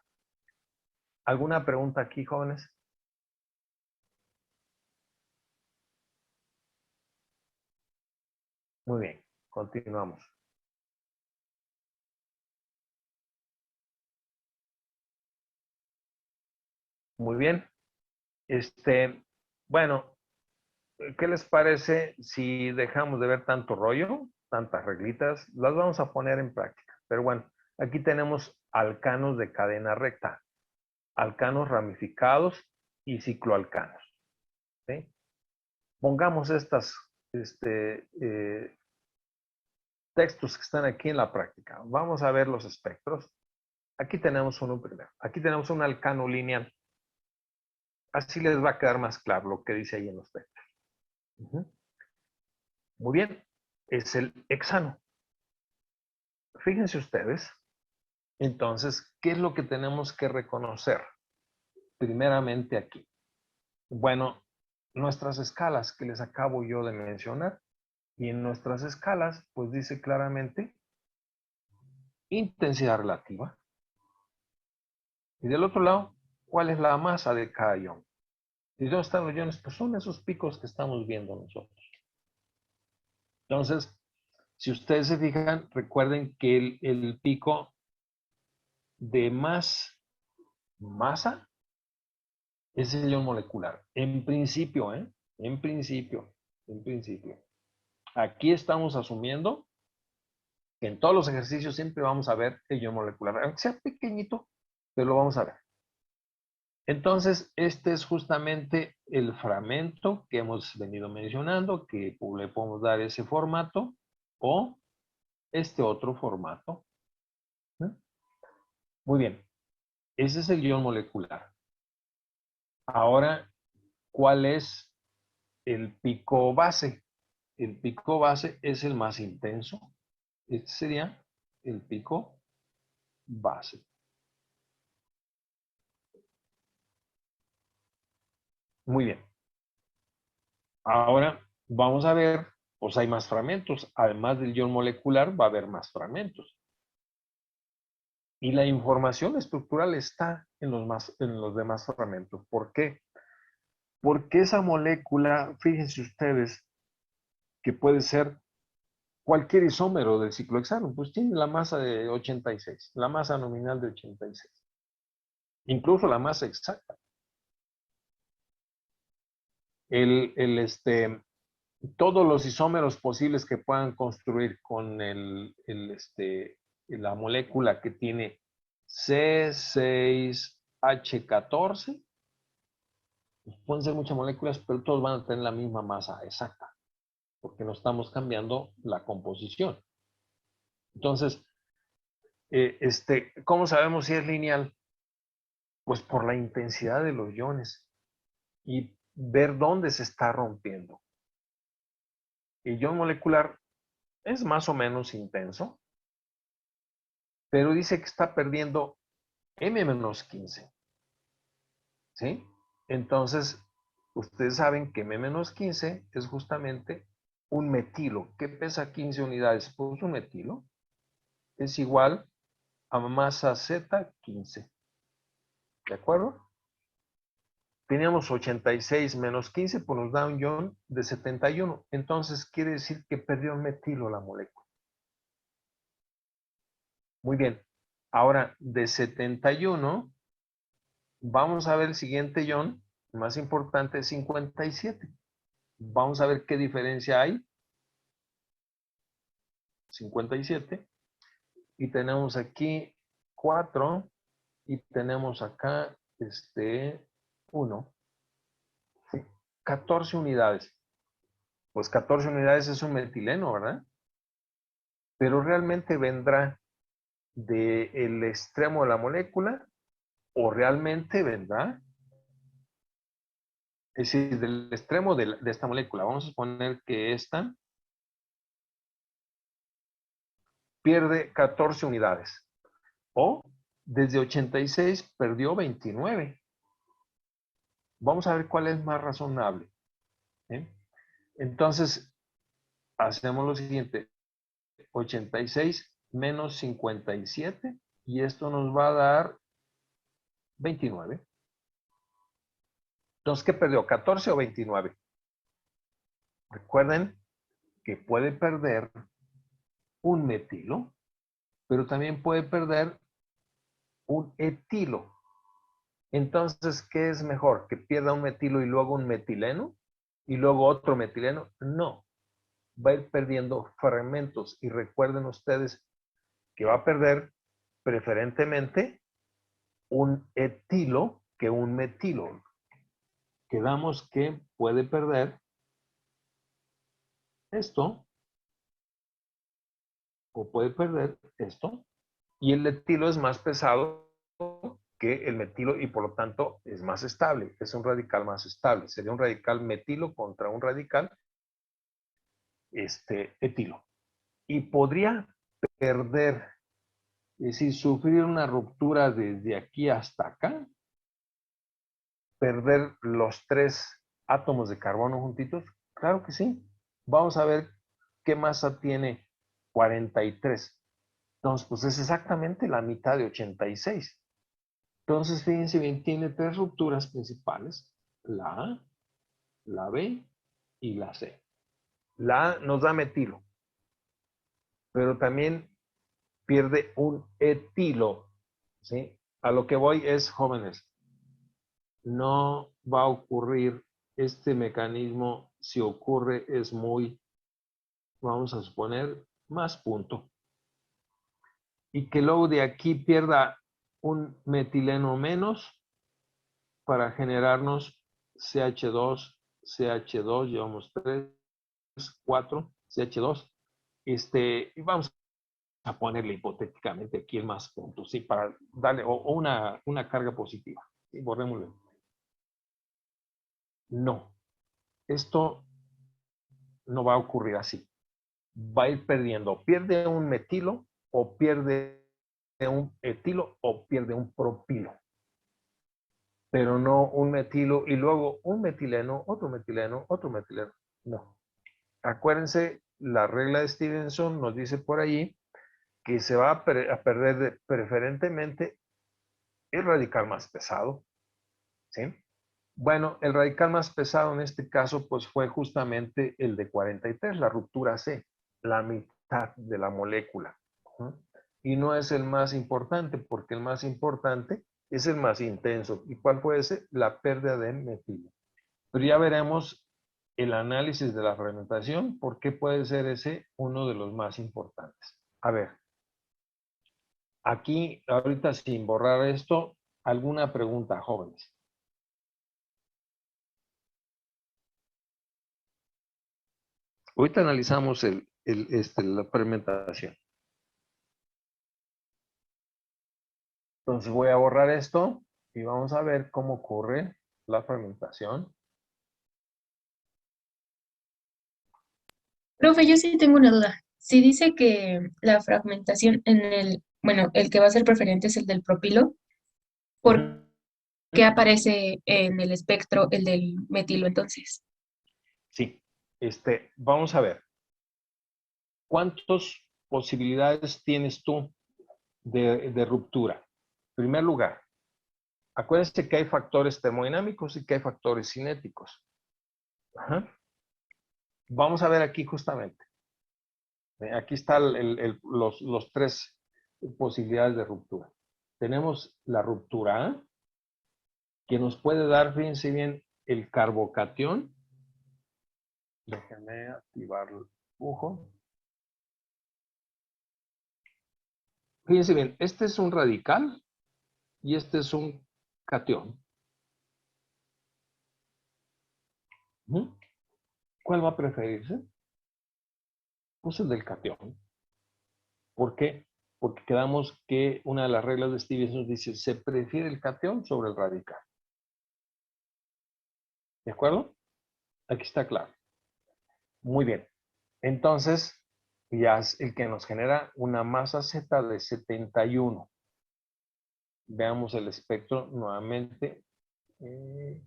¿Alguna pregunta aquí, jóvenes? Muy bien, continuamos. Muy bien. Bueno, ¿qué les parece si dejamos de ver tanto rollo, tantas reglitas? Las vamos a poner en práctica. Pero bueno, aquí tenemos alcanos de cadena recta, alcanos ramificados y cicloalcanos. ¿Sí? Pongamos estos textos que están aquí en la práctica. Vamos a ver los espectros. Aquí tenemos uno primero. Aquí tenemos un alcano lineal. Así les va a quedar más claro lo que dice ahí en los textos. Muy bien, es el hexano. Fíjense ustedes, entonces, ¿qué es lo que tenemos que reconocer? Primeramente aquí. Bueno, nuestras escalas que les acabo yo de mencionar, y en nuestras escalas, pues dice claramente intensidad relativa. Y del otro lado, ¿cuál es la masa de cada ion? ¿Y dónde están los iones? Pues son esos picos que estamos viendo nosotros. Entonces, si ustedes se fijan, recuerden que el pico de más masa es el ion molecular. En principio, ¿eh? En principio. Aquí estamos asumiendo que en todos los ejercicios siempre vamos a ver el ion molecular, aunque sea pequeñito, pero lo vamos a ver. Entonces, este es justamente el fragmento que hemos venido mencionando, que le podemos dar ese formato o este otro formato. Muy bien. Ese es el ion molecular. Ahora, ¿cuál es el pico base? El pico base es el más intenso. Este sería el pico base. Muy bien. Ahora vamos a ver, pues hay más fragmentos. Además del ion molecular, va a haber más fragmentos. Y la información estructural está en los demás fragmentos. ¿Por qué? Porque esa molécula, fíjense ustedes, que puede ser cualquier isómero del ciclohexano, pues tiene la masa de 86, la masa nominal de 86, incluso la masa exacta. Todos los isómeros posibles que puedan construir con la molécula que tiene C6H14, pues pueden ser muchas moléculas, pero todos van a tener la misma masa exacta, porque no estamos cambiando la composición. Entonces, ¿cómo sabemos si es lineal? Pues por la intensidad de los iones y ver dónde se está rompiendo. El ion molecular es más o menos intenso, pero dice que está perdiendo M-15. ¿Sí? Entonces, ustedes saben que M-15 es justamente un metilo. ¿Qué pesa 15 unidades? Pues un metilo es igual a masa Z15. ¿De acuerdo? Teníamos 86 menos 15, pues nos da un ion de 71. Entonces, quiere decir que perdió un metilo la molécula. Muy bien. Ahora, de 71, vamos a ver el siguiente ion, más importante, 57. Vamos a ver qué diferencia hay. 57. Y tenemos aquí 4. Y tenemos acá 1. ¿Sí? 14 unidades. Pues 14 unidades es un metileno, ¿verdad? Pero realmente vendrá del extremo de la molécula o realmente vendrá, es decir, del extremo de esta molécula. Vamos a suponer que esta pierde 14 unidades o desde 86 perdió 29. Vamos a ver cuál es más razonable. ¿Eh? Entonces, hacemos lo siguiente. 86 menos 57 y esto nos va a dar 29. Entonces, ¿qué perdió? ¿14 o 29? Recuerden que puede perder un metilo, pero también puede perder un etilo. Entonces, ¿qué es mejor? ¿Que pierda un metilo y luego un metileno? ¿Y luego otro metileno? No, va a ir perdiendo fragmentos. Y recuerden ustedes que va a perder preferentemente un etilo que un metilo. Quedamos que puede perder esto o puede perder esto. Y el etilo es más pesado que el metilo y por lo tanto es más estable. Es un radical más estable. Sería un radical metilo contra un radical etilo. Y podría perder, es decir, sufrir una ruptura desde aquí hasta acá, perder los 3 átomos de carbono juntitos. Claro que sí. Vamos a ver qué masa tiene 43. Entonces, pues es exactamente la mitad de 86. Entonces, fíjense bien, tiene 3 rupturas principales, la A, la B y la C. La A nos da metilo, pero también pierde un etilo, ¿sí? A lo que voy es, jóvenes, no va a ocurrir este mecanismo, si ocurre es muy, vamos a suponer, más punto. Y que luego de aquí pierda un metileno menos para generarnos CH2, CH2, llevamos 3, 4, CH2. Y vamos a ponerle hipotéticamente aquí el más puntos, ¿sí? Para darle o una carga positiva. ¿Sí? Borrémoslo. No, esto no va a ocurrir así. Va a ir perdiendo. Pierde un metilo o pierde un etilo o pierde un propilo. Pero no un metilo y luego un metileno, otro metileno, otro metileno. No. Acuérdense, la regla de Stevenson nos dice por allí que se va a perder preferentemente el radical más pesado. ¿Sí? Bueno, el radical más pesado en este caso pues fue justamente el de 43, la ruptura C, la mitad de la molécula. ¿No? Y no es el más importante, porque el más importante es el más intenso. ¿Y cuál puede ser? La pérdida de metilo. Pero ya veremos el análisis de la fragmentación, por qué puede ser ese uno de los más importantes. A ver, aquí ahorita sin borrar esto, ¿alguna pregunta, jóvenes? Ahorita analizamos la fermentación. Entonces voy a borrar esto y vamos a ver cómo ocurre la fermentación. Profe, yo sí tengo una duda. Si dice que la fragmentación en bueno, el que va a ser preferente es el del propilo, ¿por qué aparece en el espectro el del metilo entonces? Sí, vamos a ver. ¿Cuántas posibilidades tienes tú de ruptura? En primer lugar, acuérdense que hay factores termodinámicos y que hay factores cinéticos. Ajá. Vamos a ver aquí justamente. Aquí están los tres posibilidades de ruptura. Tenemos la ruptura A, que nos puede dar, fíjense bien, el carbocatión. Déjenme activar el dibujo. Fíjense bien, este es un radical y este es un catión. ¿Cuál va a preferirse? Pues el del catión. ¿Por qué? Porque quedamos que una de las reglas de Stevenson nos dice, se prefiere el catión sobre el radical. ¿De acuerdo? Aquí está claro. Muy bien. Entonces, ya es el que nos genera una masa Z de 71. Veamos el espectro nuevamente.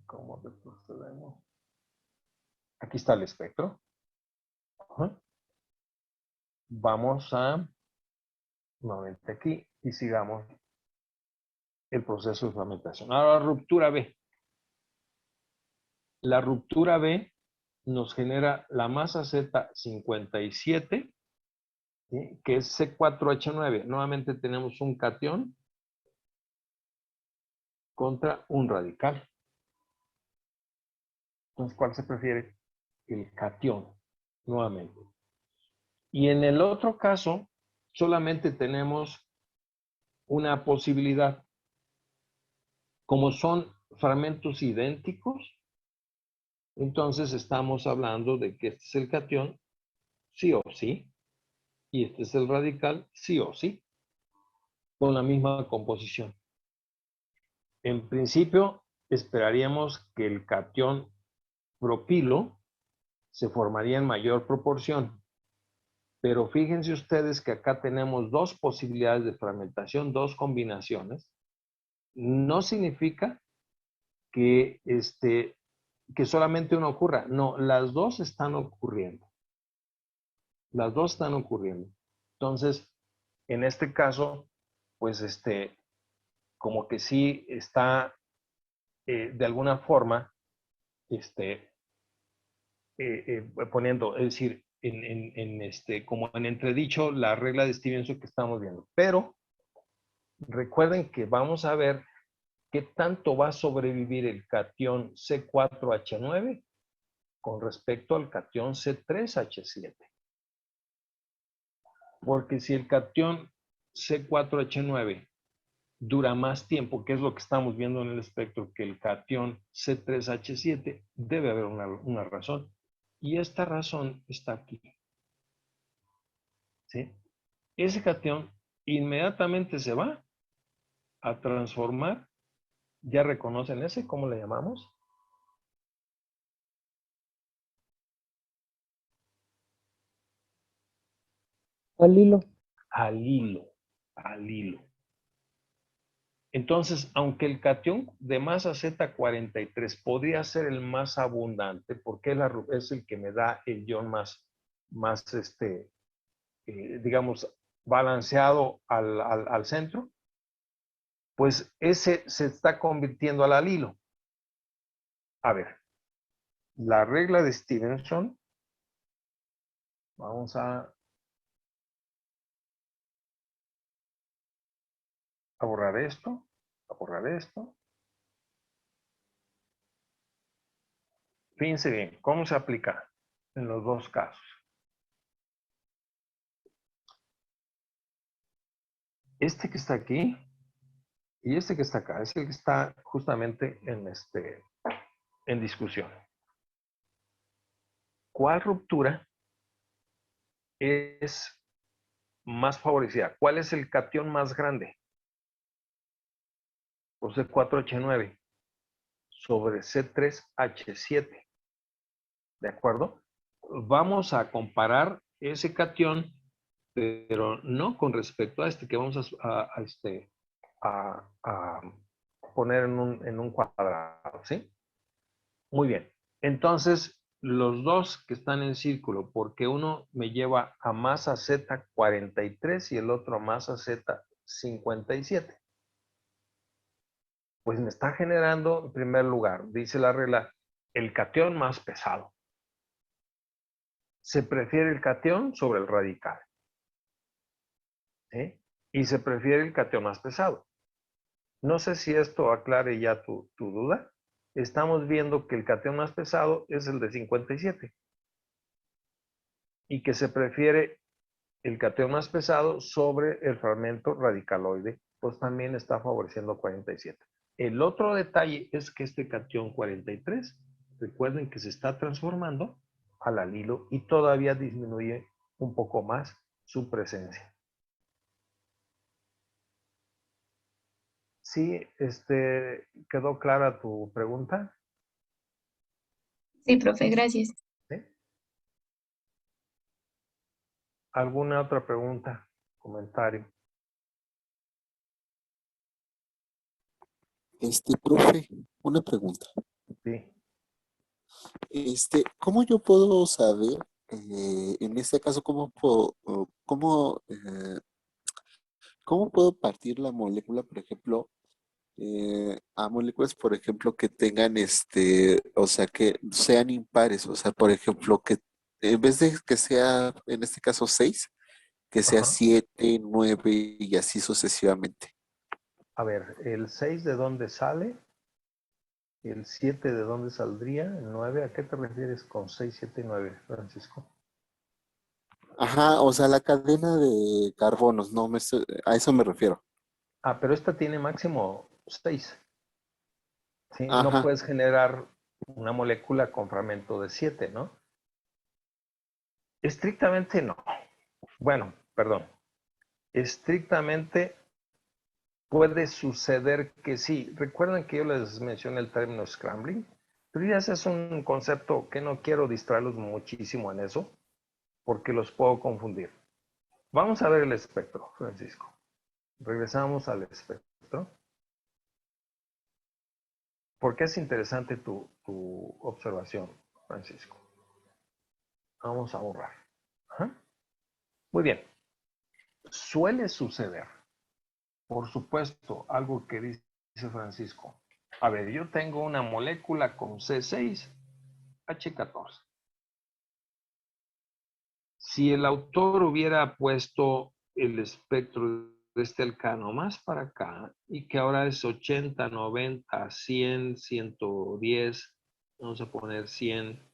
¿Cómo retrocedemos? Aquí está el espectro. Ajá. Vamos a nuevamente aquí y sigamos el proceso de fermentación. Ahora, ruptura B. La ruptura B nos genera la masa Z57, ¿sí? Que es C4H9. Nuevamente tenemos un catión contra un radical. Entonces, ¿cuál se prefiere? El catión, nuevamente. Y en el otro caso, solamente tenemos una posibilidad. Como son fragmentos idénticos, entonces estamos hablando de que este es el catión, sí o sí, y este es el radical, sí o sí, con la misma composición. En principio, esperaríamos que el catión propilo se formaría en mayor proporción, pero fíjense ustedes que acá tenemos dos posibilidades de fragmentación, dos combinaciones. No significa que, que solamente una ocurra. No, las dos están ocurriendo. Las dos están ocurriendo. Entonces, en este caso, pues como que sí está de alguna forma poniendo, es decir, como en entredicho la regla de Stevenson que estamos viendo. Pero recuerden que vamos a ver qué tanto va a sobrevivir el catión C4H9 con respecto al catión C3H7. Porque si el catión C4H9 dura más tiempo, que es lo que estamos viendo en el espectro, que el catión C3H7, debe haber una razón. Y esta razón está aquí. ¿Sí? ese cation inmediatamente se va a transformar. ¿Ya reconocen ese? ¿Cómo le llamamos? Al hilo. Alilo. Alilo. Entonces, aunque el cation de masa Z43 podría ser el más abundante, porque es el que me da el ion más digamos, balanceado al centro, pues ese se está convirtiendo al alilo. A ver, la regla de Stevenson, vamos a borrar esto, a borrar esto. Fíjense bien, ¿cómo se aplica en los dos casos? Este que está aquí y este que está acá es el que está justamente en discusión. ¿Cuál ruptura es más favorecida? ¿Cuál es el cation más grande? Pues C4H9 sobre C3H7. ¿De acuerdo? Vamos a comparar ese cation, pero no con respecto a este que vamos a poner en un cuadrado, ¿sí? Muy bien. Entonces, los dos que están en círculo, porque uno me lleva a masa Z43 y el otro a masa Z57. Pues me está generando, en primer lugar, dice la regla, el cation más pesado. Se prefiere el cation sobre el radical. ¿Sí? Y se prefiere el cation más pesado. No sé si esto aclare ya tu duda. Estamos viendo que el cation más pesado es el de 57 y que se prefiere el cation más pesado sobre el fragmento radicaloide, pues también está favoreciendo 47. El otro detalle es que este cation 43, recuerden que se está transformando al alilo y todavía disminuye un poco más su presencia. Sí, ¿quedó clara tu pregunta? Sí, profe, gracias. ¿Sí? ¿Alguna otra pregunta, comentario? Profe, una pregunta. Sí. ¿Cómo yo puedo saber, en este caso, cómo puedo partir la molécula, por ejemplo, a moléculas, por ejemplo, que tengan, o sea, que sean impares, o sea, por ejemplo, que en vez de que sea, en este caso, 6, que sea Ajá. 7, 9 y así sucesivamente. A ver, ¿el 6 de dónde sale? ¿El 7 de dónde saldría? ¿El 9? ¿A qué te refieres con 6, 7 y 9, Francisco? Ajá, o sea, la cadena de carbonos, no, a eso me refiero. Ah, pero esta tiene máximo 6. ¿Sí? No Ajá, puedes generar una molécula con fragmento de 7, ¿no? Estrictamente no. Bueno, perdón. Estrictamente puede suceder que sí. Recuerden que yo les mencioné el término scrambling, pero ya ese es un concepto que no quiero distraerlos muchísimo en eso, porque los puedo confundir. Vamos a ver el espectro, Francisco. Regresamos al espectro, porque es interesante tu observación, Francisco. Vamos a borrar. Ajá. Muy bien. Suele suceder, por supuesto, algo que dice Francisco. A ver, yo tengo una molécula con C6H14. Si el autor hubiera puesto el espectro de este alcano más para acá y que ahora es 80, 90, 100, 110, vamos a poner 100,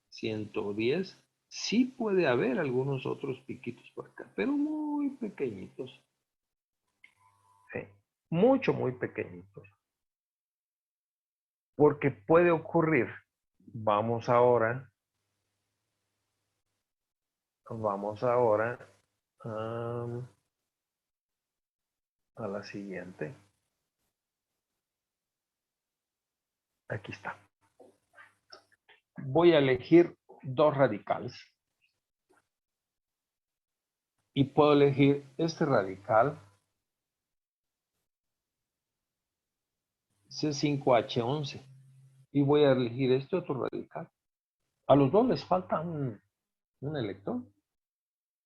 110, sí puede haber algunos otros piquitos por acá, pero muy pequeñitos. Sí, mucho, muy pequeñitos. Porque puede ocurrir, vamos ahora am, a la siguiente. Aquí está. Voy a elegir dos radicales. Y puedo elegir este radical, C5H11. Y voy a elegir este otro radical. A los dos les falta un electrón.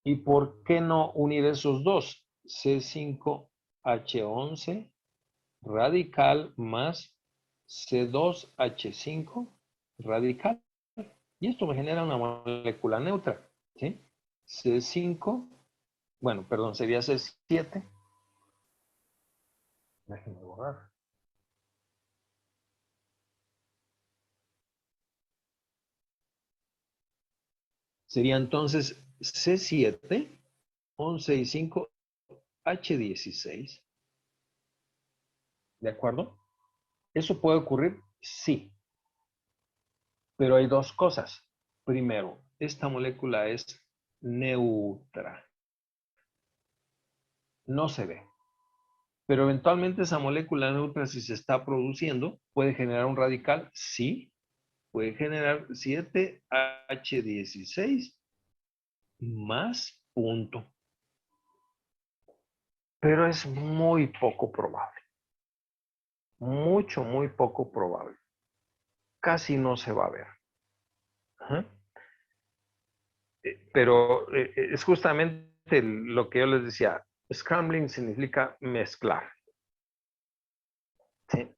¿Y por qué no unir esos dos? C5H11 radical más C2H5 radical. Y esto me genera una molécula neutra. ¿Sí? C5, bueno, perdón, sería C7. Déjenme borrar. Sería entonces C7, 11 y 5, H16. ¿De acuerdo? ¿Eso puede ocurrir? Sí. Pero hay dos cosas. Primero, esta molécula es neutra. No se ve. Pero eventualmente esa molécula neutra, si se está produciendo, puede generar un radical. Sí. Puede generar 7H16 más punto. Pero es muy poco probable. Mucho, muy poco probable. Casi no se va a ver. Ajá. Pero es justamente lo que yo les decía. Scrambling significa mezclar. ¿Sí?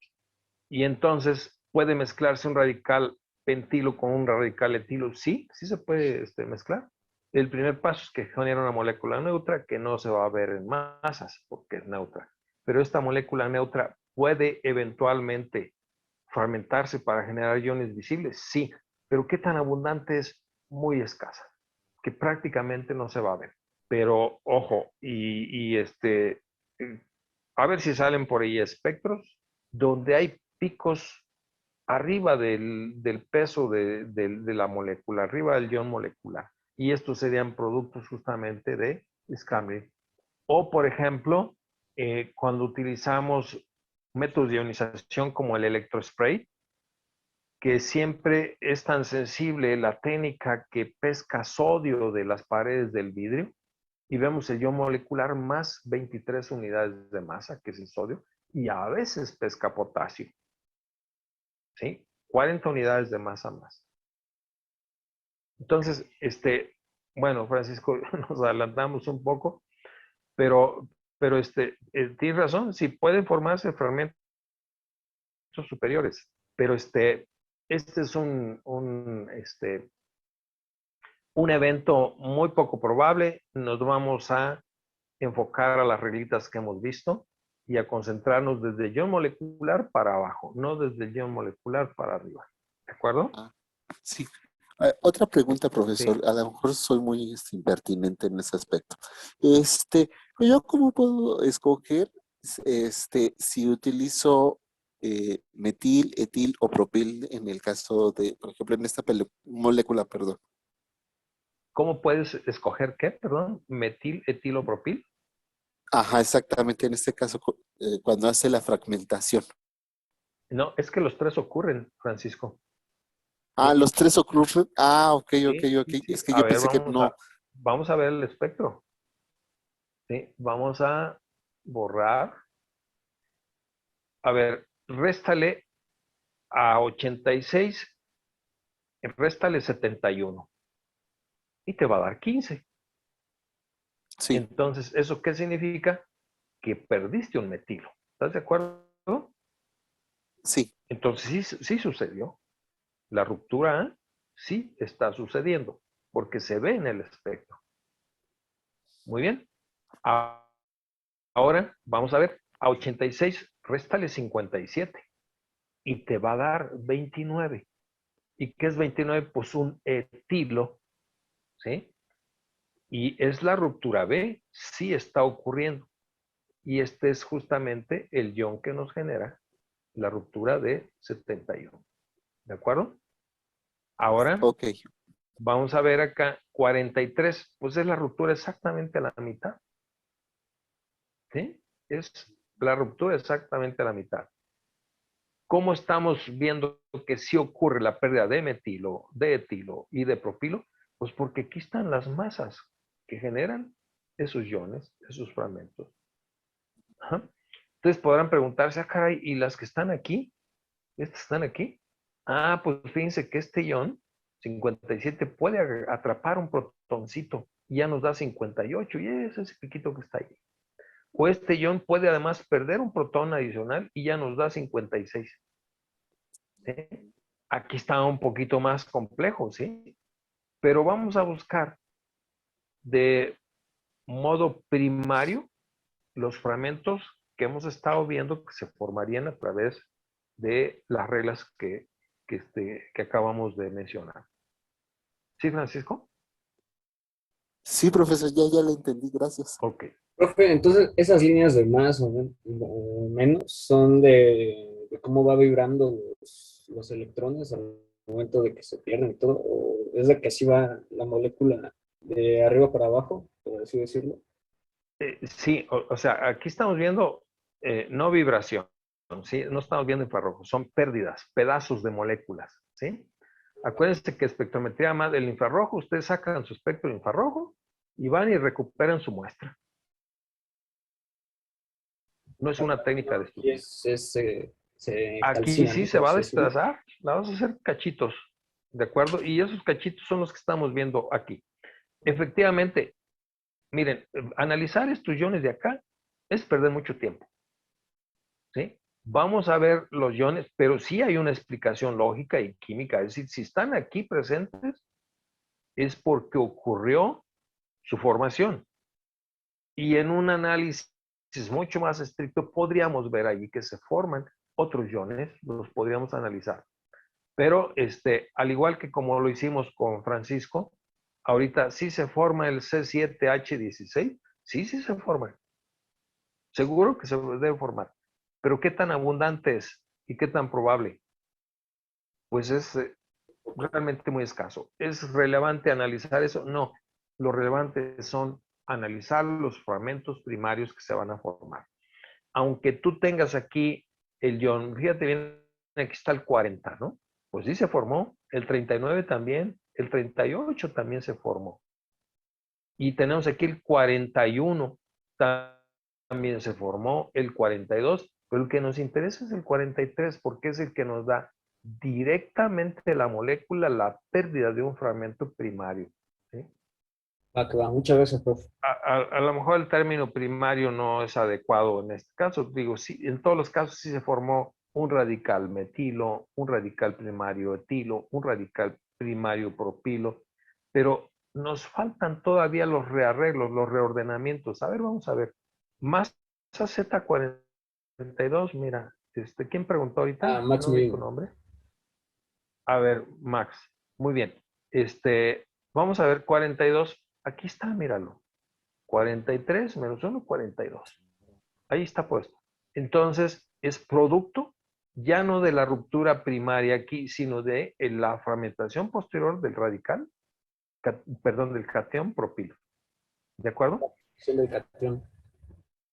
Y entonces, ¿puede mezclarse un radical pentilo con un radical etilo? Sí, sí se puede mezclar. El primer paso es que genera una molécula neutra que no se va a ver en masas porque es neutra. Pero esta molécula neutra puede eventualmente fragmentarse para generar iones visibles, sí. Pero ¿qué tan abundante es? Muy escasa, que prácticamente no se va a ver. Pero ojo, a ver si salen por ahí espectros donde hay picos arriba del peso de la molécula, arriba del ion molecular. Y estos serían productos justamente de scrambling. O, por ejemplo, cuando utilizamos métodos de ionización como el electrospray, que siempre es tan sensible la técnica que pesca sodio de las paredes del vidrio, y vemos el ion molecular más 23 unidades de masa, que es el sodio, y a veces pesca potasio. ¿Sí? 40 unidades de masa más. Entonces, bueno, Francisco, nos adelantamos un poco, pero tienes razón, sí pueden formarse fragmentos superiores, pero este es un evento muy poco probable. Nos vamos a enfocar a las reglitas que hemos visto y a concentrarnos desde el ion molecular para abajo, no desde el ion molecular para arriba. ¿De acuerdo? Ah, sí. Otra pregunta, Sí. profesor. A lo mejor soy muy impertinente en ese aspecto. ¿Yo cómo puedo escoger si utilizo metil, etil o propil en el caso de, por ejemplo, en esta molécula, perdón? ¿Cómo puedes escoger qué? Perdón, metil, etilopropil. Ajá, exactamente. En este caso, cuando hace la fragmentación. No, es que los tres ocurren, Francisco. Ah, Sí, los tres ocurren. Ah, ok, ok, sí, ok. sí, sí. Es que A yo ver, pensé que no. vamos a ver el espectro. Sí, vamos a borrar. A ver, réstale a 86, réstale 71 y te va a dar 15. Sí, Entonces, ¿eso qué significa? Que perdiste un metilo. ¿Estás de acuerdo? sí. Entonces, sí, sí sucedió. La ruptura sí está sucediendo porque se ve en el espectro. Muy bien. Ahora vamos a ver. A 86, réstale 57 y te va a dar 29. ¿Y qué es 29? Pues un etilo, ¿sí? Y es la ruptura B, sí está ocurriendo. Y este es justamente el ion que nos genera la ruptura de 71. ¿De acuerdo? Ahora Ok. Vamos a ver acá, 43, pues es la ruptura exactamente a la mitad. ¿Sí? Es la ruptura exactamente a la mitad. ¿Cómo estamos viendo que sí ocurre la pérdida de metilo, de etilo y de propilo? Pues porque aquí están las masas que generan esos iones, esos fragmentos. Ajá. Entonces podrán preguntarse, ah, caray, ¿y las que están aquí? ¿Estas están aquí? Ah, pues fíjense que este ion 57 puede atrapar un protoncito y ya nos da 58 y es ese piquito que está ahí. O este ion puede además perder un protón adicional y ya nos da 56. ¿Sí? Aquí está un poquito más complejo, ¿sí? Pero vamos a buscar de modo primario los fragmentos que hemos estado viendo que se formarían a través de las reglas que acabamos de mencionar. ¿Sí, Francisco? Sí, profesor, ya lo entendí, gracias. Ok. Profe, entonces esas líneas de más o menos son de cómo va vibrando los electrones al momento de que se pierden y todo, o es de que así va la molécula de arriba para abajo, por así decirlo. Sí, o sea, aquí estamos viendo no vibración, ¿sí? No estamos viendo infrarrojos, son pérdidas, pedazos de moléculas, ¿sí? Acuérdense que espectrometría más del infrarrojo, ustedes sacan su espectro de infrarrojo y van y recuperan su muestra. No es una técnica de Y estudio. se Aquí calcina, sí ¿no? se Por va a así decirlo. destrazar, la vamos a hacer cachitos, ¿de acuerdo? Y esos cachitos son los que estamos viendo aquí. Efectivamente, miren, analizar estos iones de acá es perder mucho tiempo, ¿sí? Vamos a ver los iones, pero sí hay una explicación lógica y química. Es decir, si están aquí presentes, es porque ocurrió su formación. Y en un análisis mucho más estricto, podríamos ver allí que se forman otros iones, los podríamos analizar. Pero al igual que como lo hicimos con Francisco, ahorita sí se forma el C7H16, sí se forma. Seguro que se debe formar. Pero ¿qué tan abundante es y qué tan probable? Pues es realmente muy escaso. ¿Es relevante analizar eso? No. Lo relevante son analizar los fragmentos primarios que se van a formar. Aunque tú tengas aquí el ion, fíjate bien, aquí está el 40, ¿no? Pues sí se formó, el 39 también, el 38 también se formó. Y tenemos aquí el 41, también se formó, el 42, pero el que nos interesa es el 43 porque es el que nos da directamente la molécula la pérdida de un fragmento primario. ¿Sí? Va, que va. Muchas gracias, profe. A lo mejor el término primario no es adecuado en este caso. Digo, sí, en todos los casos sí se formó un radical metilo, un radical primario etilo, un radical primario propilo, pero nos faltan todavía los rearreglos, los reordenamientos. A ver, vamos a ver. Masa Z42, mira, ¿quién preguntó ahorita? Max No vi tu Molina. nombre. A ver, Max. Muy bien. Vamos a ver 42. Aquí está, míralo. 43 menos 1, 42. Ahí está puesto. Entonces, es producto ya no de la ruptura primaria aquí, sino de la fragmentación posterior del radical, perdón, del catión propilo. ¿De acuerdo? Sí, el cation. Sí.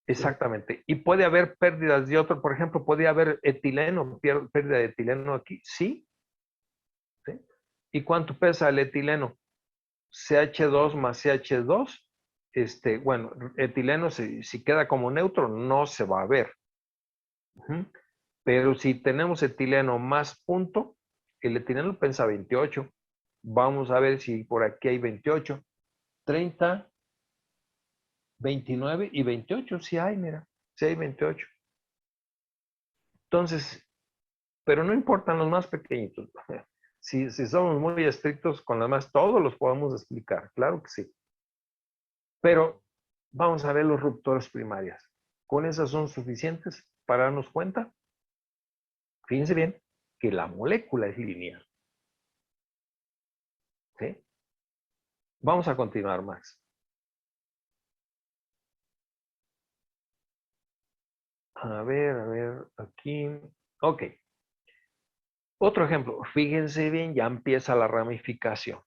Exactamente. Y puede haber pérdidas de otro, por ejemplo, puede haber etileno, pérdida de etileno aquí, sí. ¿Sí? ¿Y cuánto pesa el etileno? CH2 más CH2, bueno, etileno si queda como neutro no se va a ver. Pero si tenemos etileno más punto, el etileno pesa 28. Vamos a ver si por aquí hay 28, 30, 29 y 28. Sí hay, mira, sí hay 28. Entonces, pero no importan los más pequeñitos. Si somos muy estrictos con los más, todos los podemos explicar, claro que sí. Pero vamos a ver los ruptores primarias. Con esas son suficientes para darnos cuenta, fíjense bien, que la molécula es lineal. ¿Sí? Vamos a continuar, Max. A ver, aquí. Ok. Otro ejemplo, fíjense bien, ya empieza la ramificación.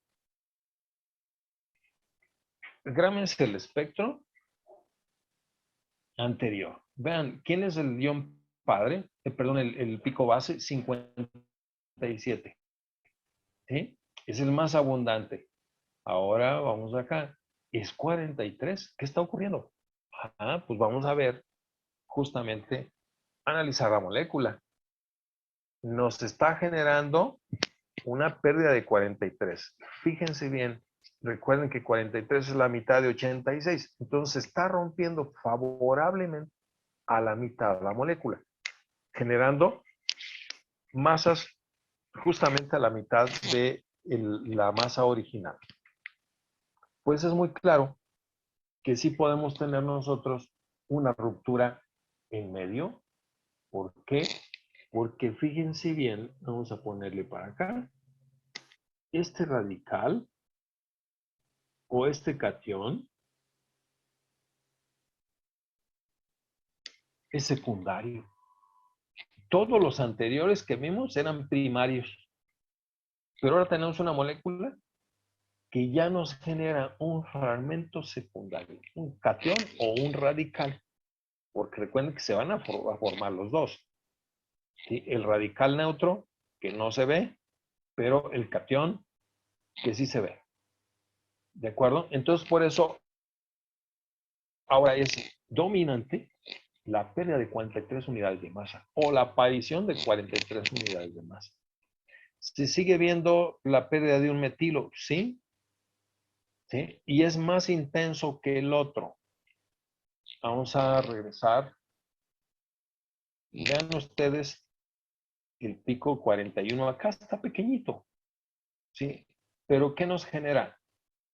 grámense el espectro anterior. Vean, ¿quién es el ion padre? Perdón, el pico base, 57. ¿Sí? Es el más abundante. Ahora vamos acá. Es 43. ¿Qué está ocurriendo? Ah, pues vamos a ver justamente, analizar la molécula. Nos está generando una pérdida de 43. Fíjense bien, recuerden que 43 es la mitad de 86. Entonces está rompiendo favorablemente a la mitad de la molécula, generando masas justamente a la mitad de la masa original. Pues es muy claro que sí podemos tener nosotros una ruptura en medio. ¿Por qué? Porque fíjense bien, vamos a ponerle para acá, este radical o este catión es secundario. Todos los anteriores que vimos eran primarios, pero ahora tenemos una molécula que ya nos genera un fragmento secundario, un catión o un radical, porque recuerden que se van a formar los dos. ¿Sí? El radical neutro, que no se ve, pero el catión, que sí se ve. ¿De acuerdo? Entonces, por eso, ahora es dominante la pérdida de 43 unidades de masa o la aparición de 43 unidades de masa. Se sigue viendo la pérdida de un metilo, ¿sí? ¿Sí? Y es más intenso que el otro. Vamos a regresar. Vean ustedes el pico 41. Acá está pequeñito, ¿sí? Pero ¿qué nos genera?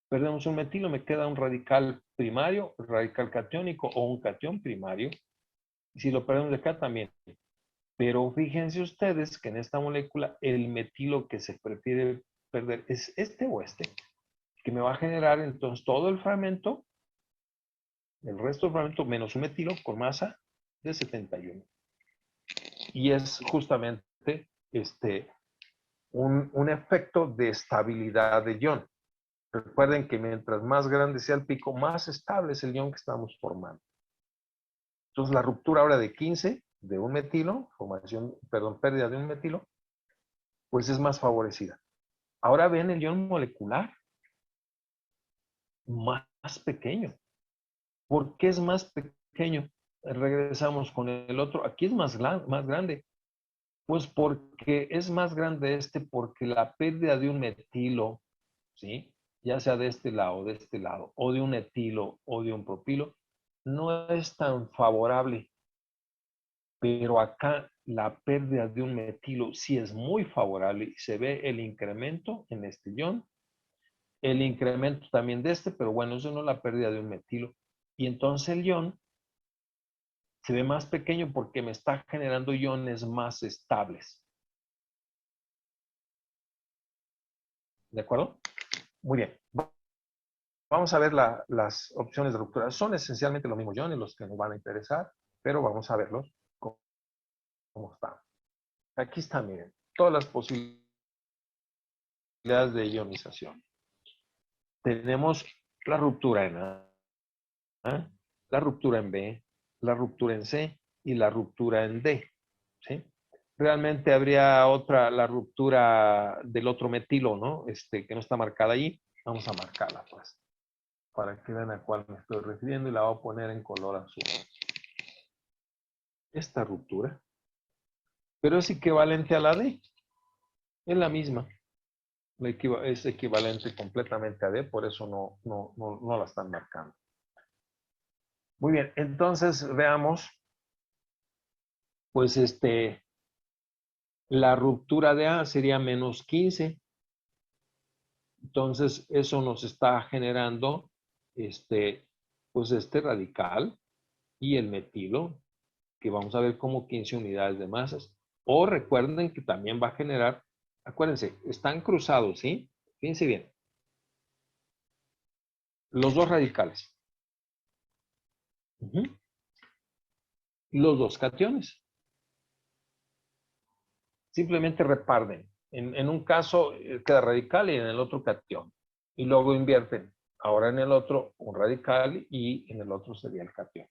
Perdemos un metilo, me queda un radical primario, radical catiónico o un catión primario. Y si lo perdemos de acá también. Pero fíjense ustedes que en esta molécula el metilo que se prefiere perder es este o este, que me va a generar entonces todo el fragmento, el resto del fragmento menos un metilo con masa de 71. Y es justamente un efecto de estabilidad de ion. Recuerden que mientras más grande sea el pico, más estable es el ion que estamos formando. Entonces la ruptura ahora de 15 de un metilo, pérdida de un metilo, pues es más favorecida. Ahora ven el ion molecular más pequeño. ¿Por qué es más pequeño? Regresamos con el otro. Aquí es más grande. Pues porque es más grande porque la pérdida de un metilo, ¿sí? Ya sea de este lado, o de un etilo o de un propilo, no es tan favorable. Pero acá la pérdida de un metilo sí es muy favorable y se ve el incremento en este ion, el incremento también de pero bueno, eso no es la pérdida de un metilo. Y entonces el ion se ve más pequeño porque me está generando iones más estables. ¿De acuerdo? Muy bien. Vamos a ver las opciones de ruptura. Son esencialmente los mismos iones los que nos van a interesar, pero vamos a verlos cómo están. Aquí están, miren, todas las posibilidades de ionización. Tenemos la ruptura en A, la ruptura en B, la ruptura en C y la ruptura en D. ¿Sí? Realmente habría la ruptura del otro metilo, ¿no? Que no está marcada ahí. Vamos a marcarla, pues, para que vean a cuál me estoy refiriendo y la voy a poner en color azul. Esta ruptura, pero es equivalente a la D. Es la misma. Es equivalente completamente a D, por eso no la están marcando. Muy bien, entonces veamos, pues la ruptura de A sería menos 15. Entonces eso nos está generando pues este radical y el metilo, que vamos a ver como 15 unidades de masas. O recuerden que también va a generar, acuérdense, están cruzados, ¿sí? Fíjense bien. Los dos radicales. Los dos cationes. Simplemente reparten. En un caso queda radical y en el otro catión. Y luego invierten. Ahora en el otro un radical y en el otro sería el catión.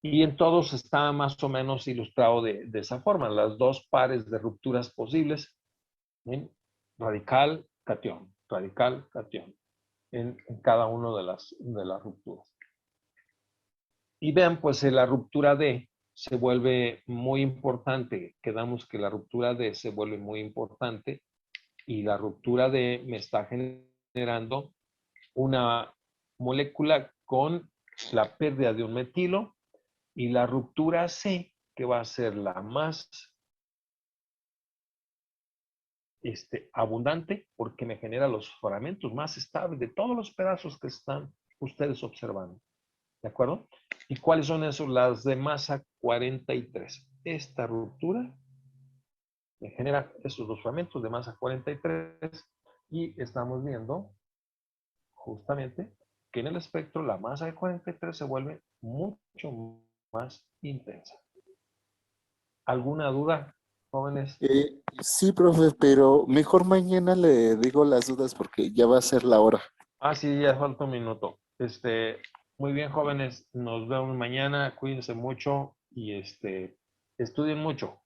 Y en todos está más o menos ilustrado de esa forma, las dos pares de rupturas posibles, ¿bien? Radical, catión, en cada una de las rupturas. Y vean, pues la ruptura D se vuelve muy importante. Quedamos que la ruptura D se vuelve muy importante y la ruptura D me está generando una molécula con la pérdida de un metilo y la ruptura C, que va a ser la más abundante porque me genera los fragmentos más estables de todos los pedazos que están ustedes observando. ¿De acuerdo? ¿Y cuáles son esos? Las de masa 43. Esta ruptura me genera esos dos fragmentos de masa 43 y estamos viendo justamente que en el espectro la masa de 43 se vuelve mucho más intensa. ¿Alguna duda, jóvenes? Sí, profe, pero mejor mañana le digo las dudas porque ya va a ser la hora. Ah, sí, ya falta un minuto. Muy bien, jóvenes, nos vemos mañana, cuídense mucho y estudien mucho.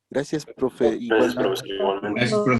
Gracias, profe. Igualmente. Gracias, profe.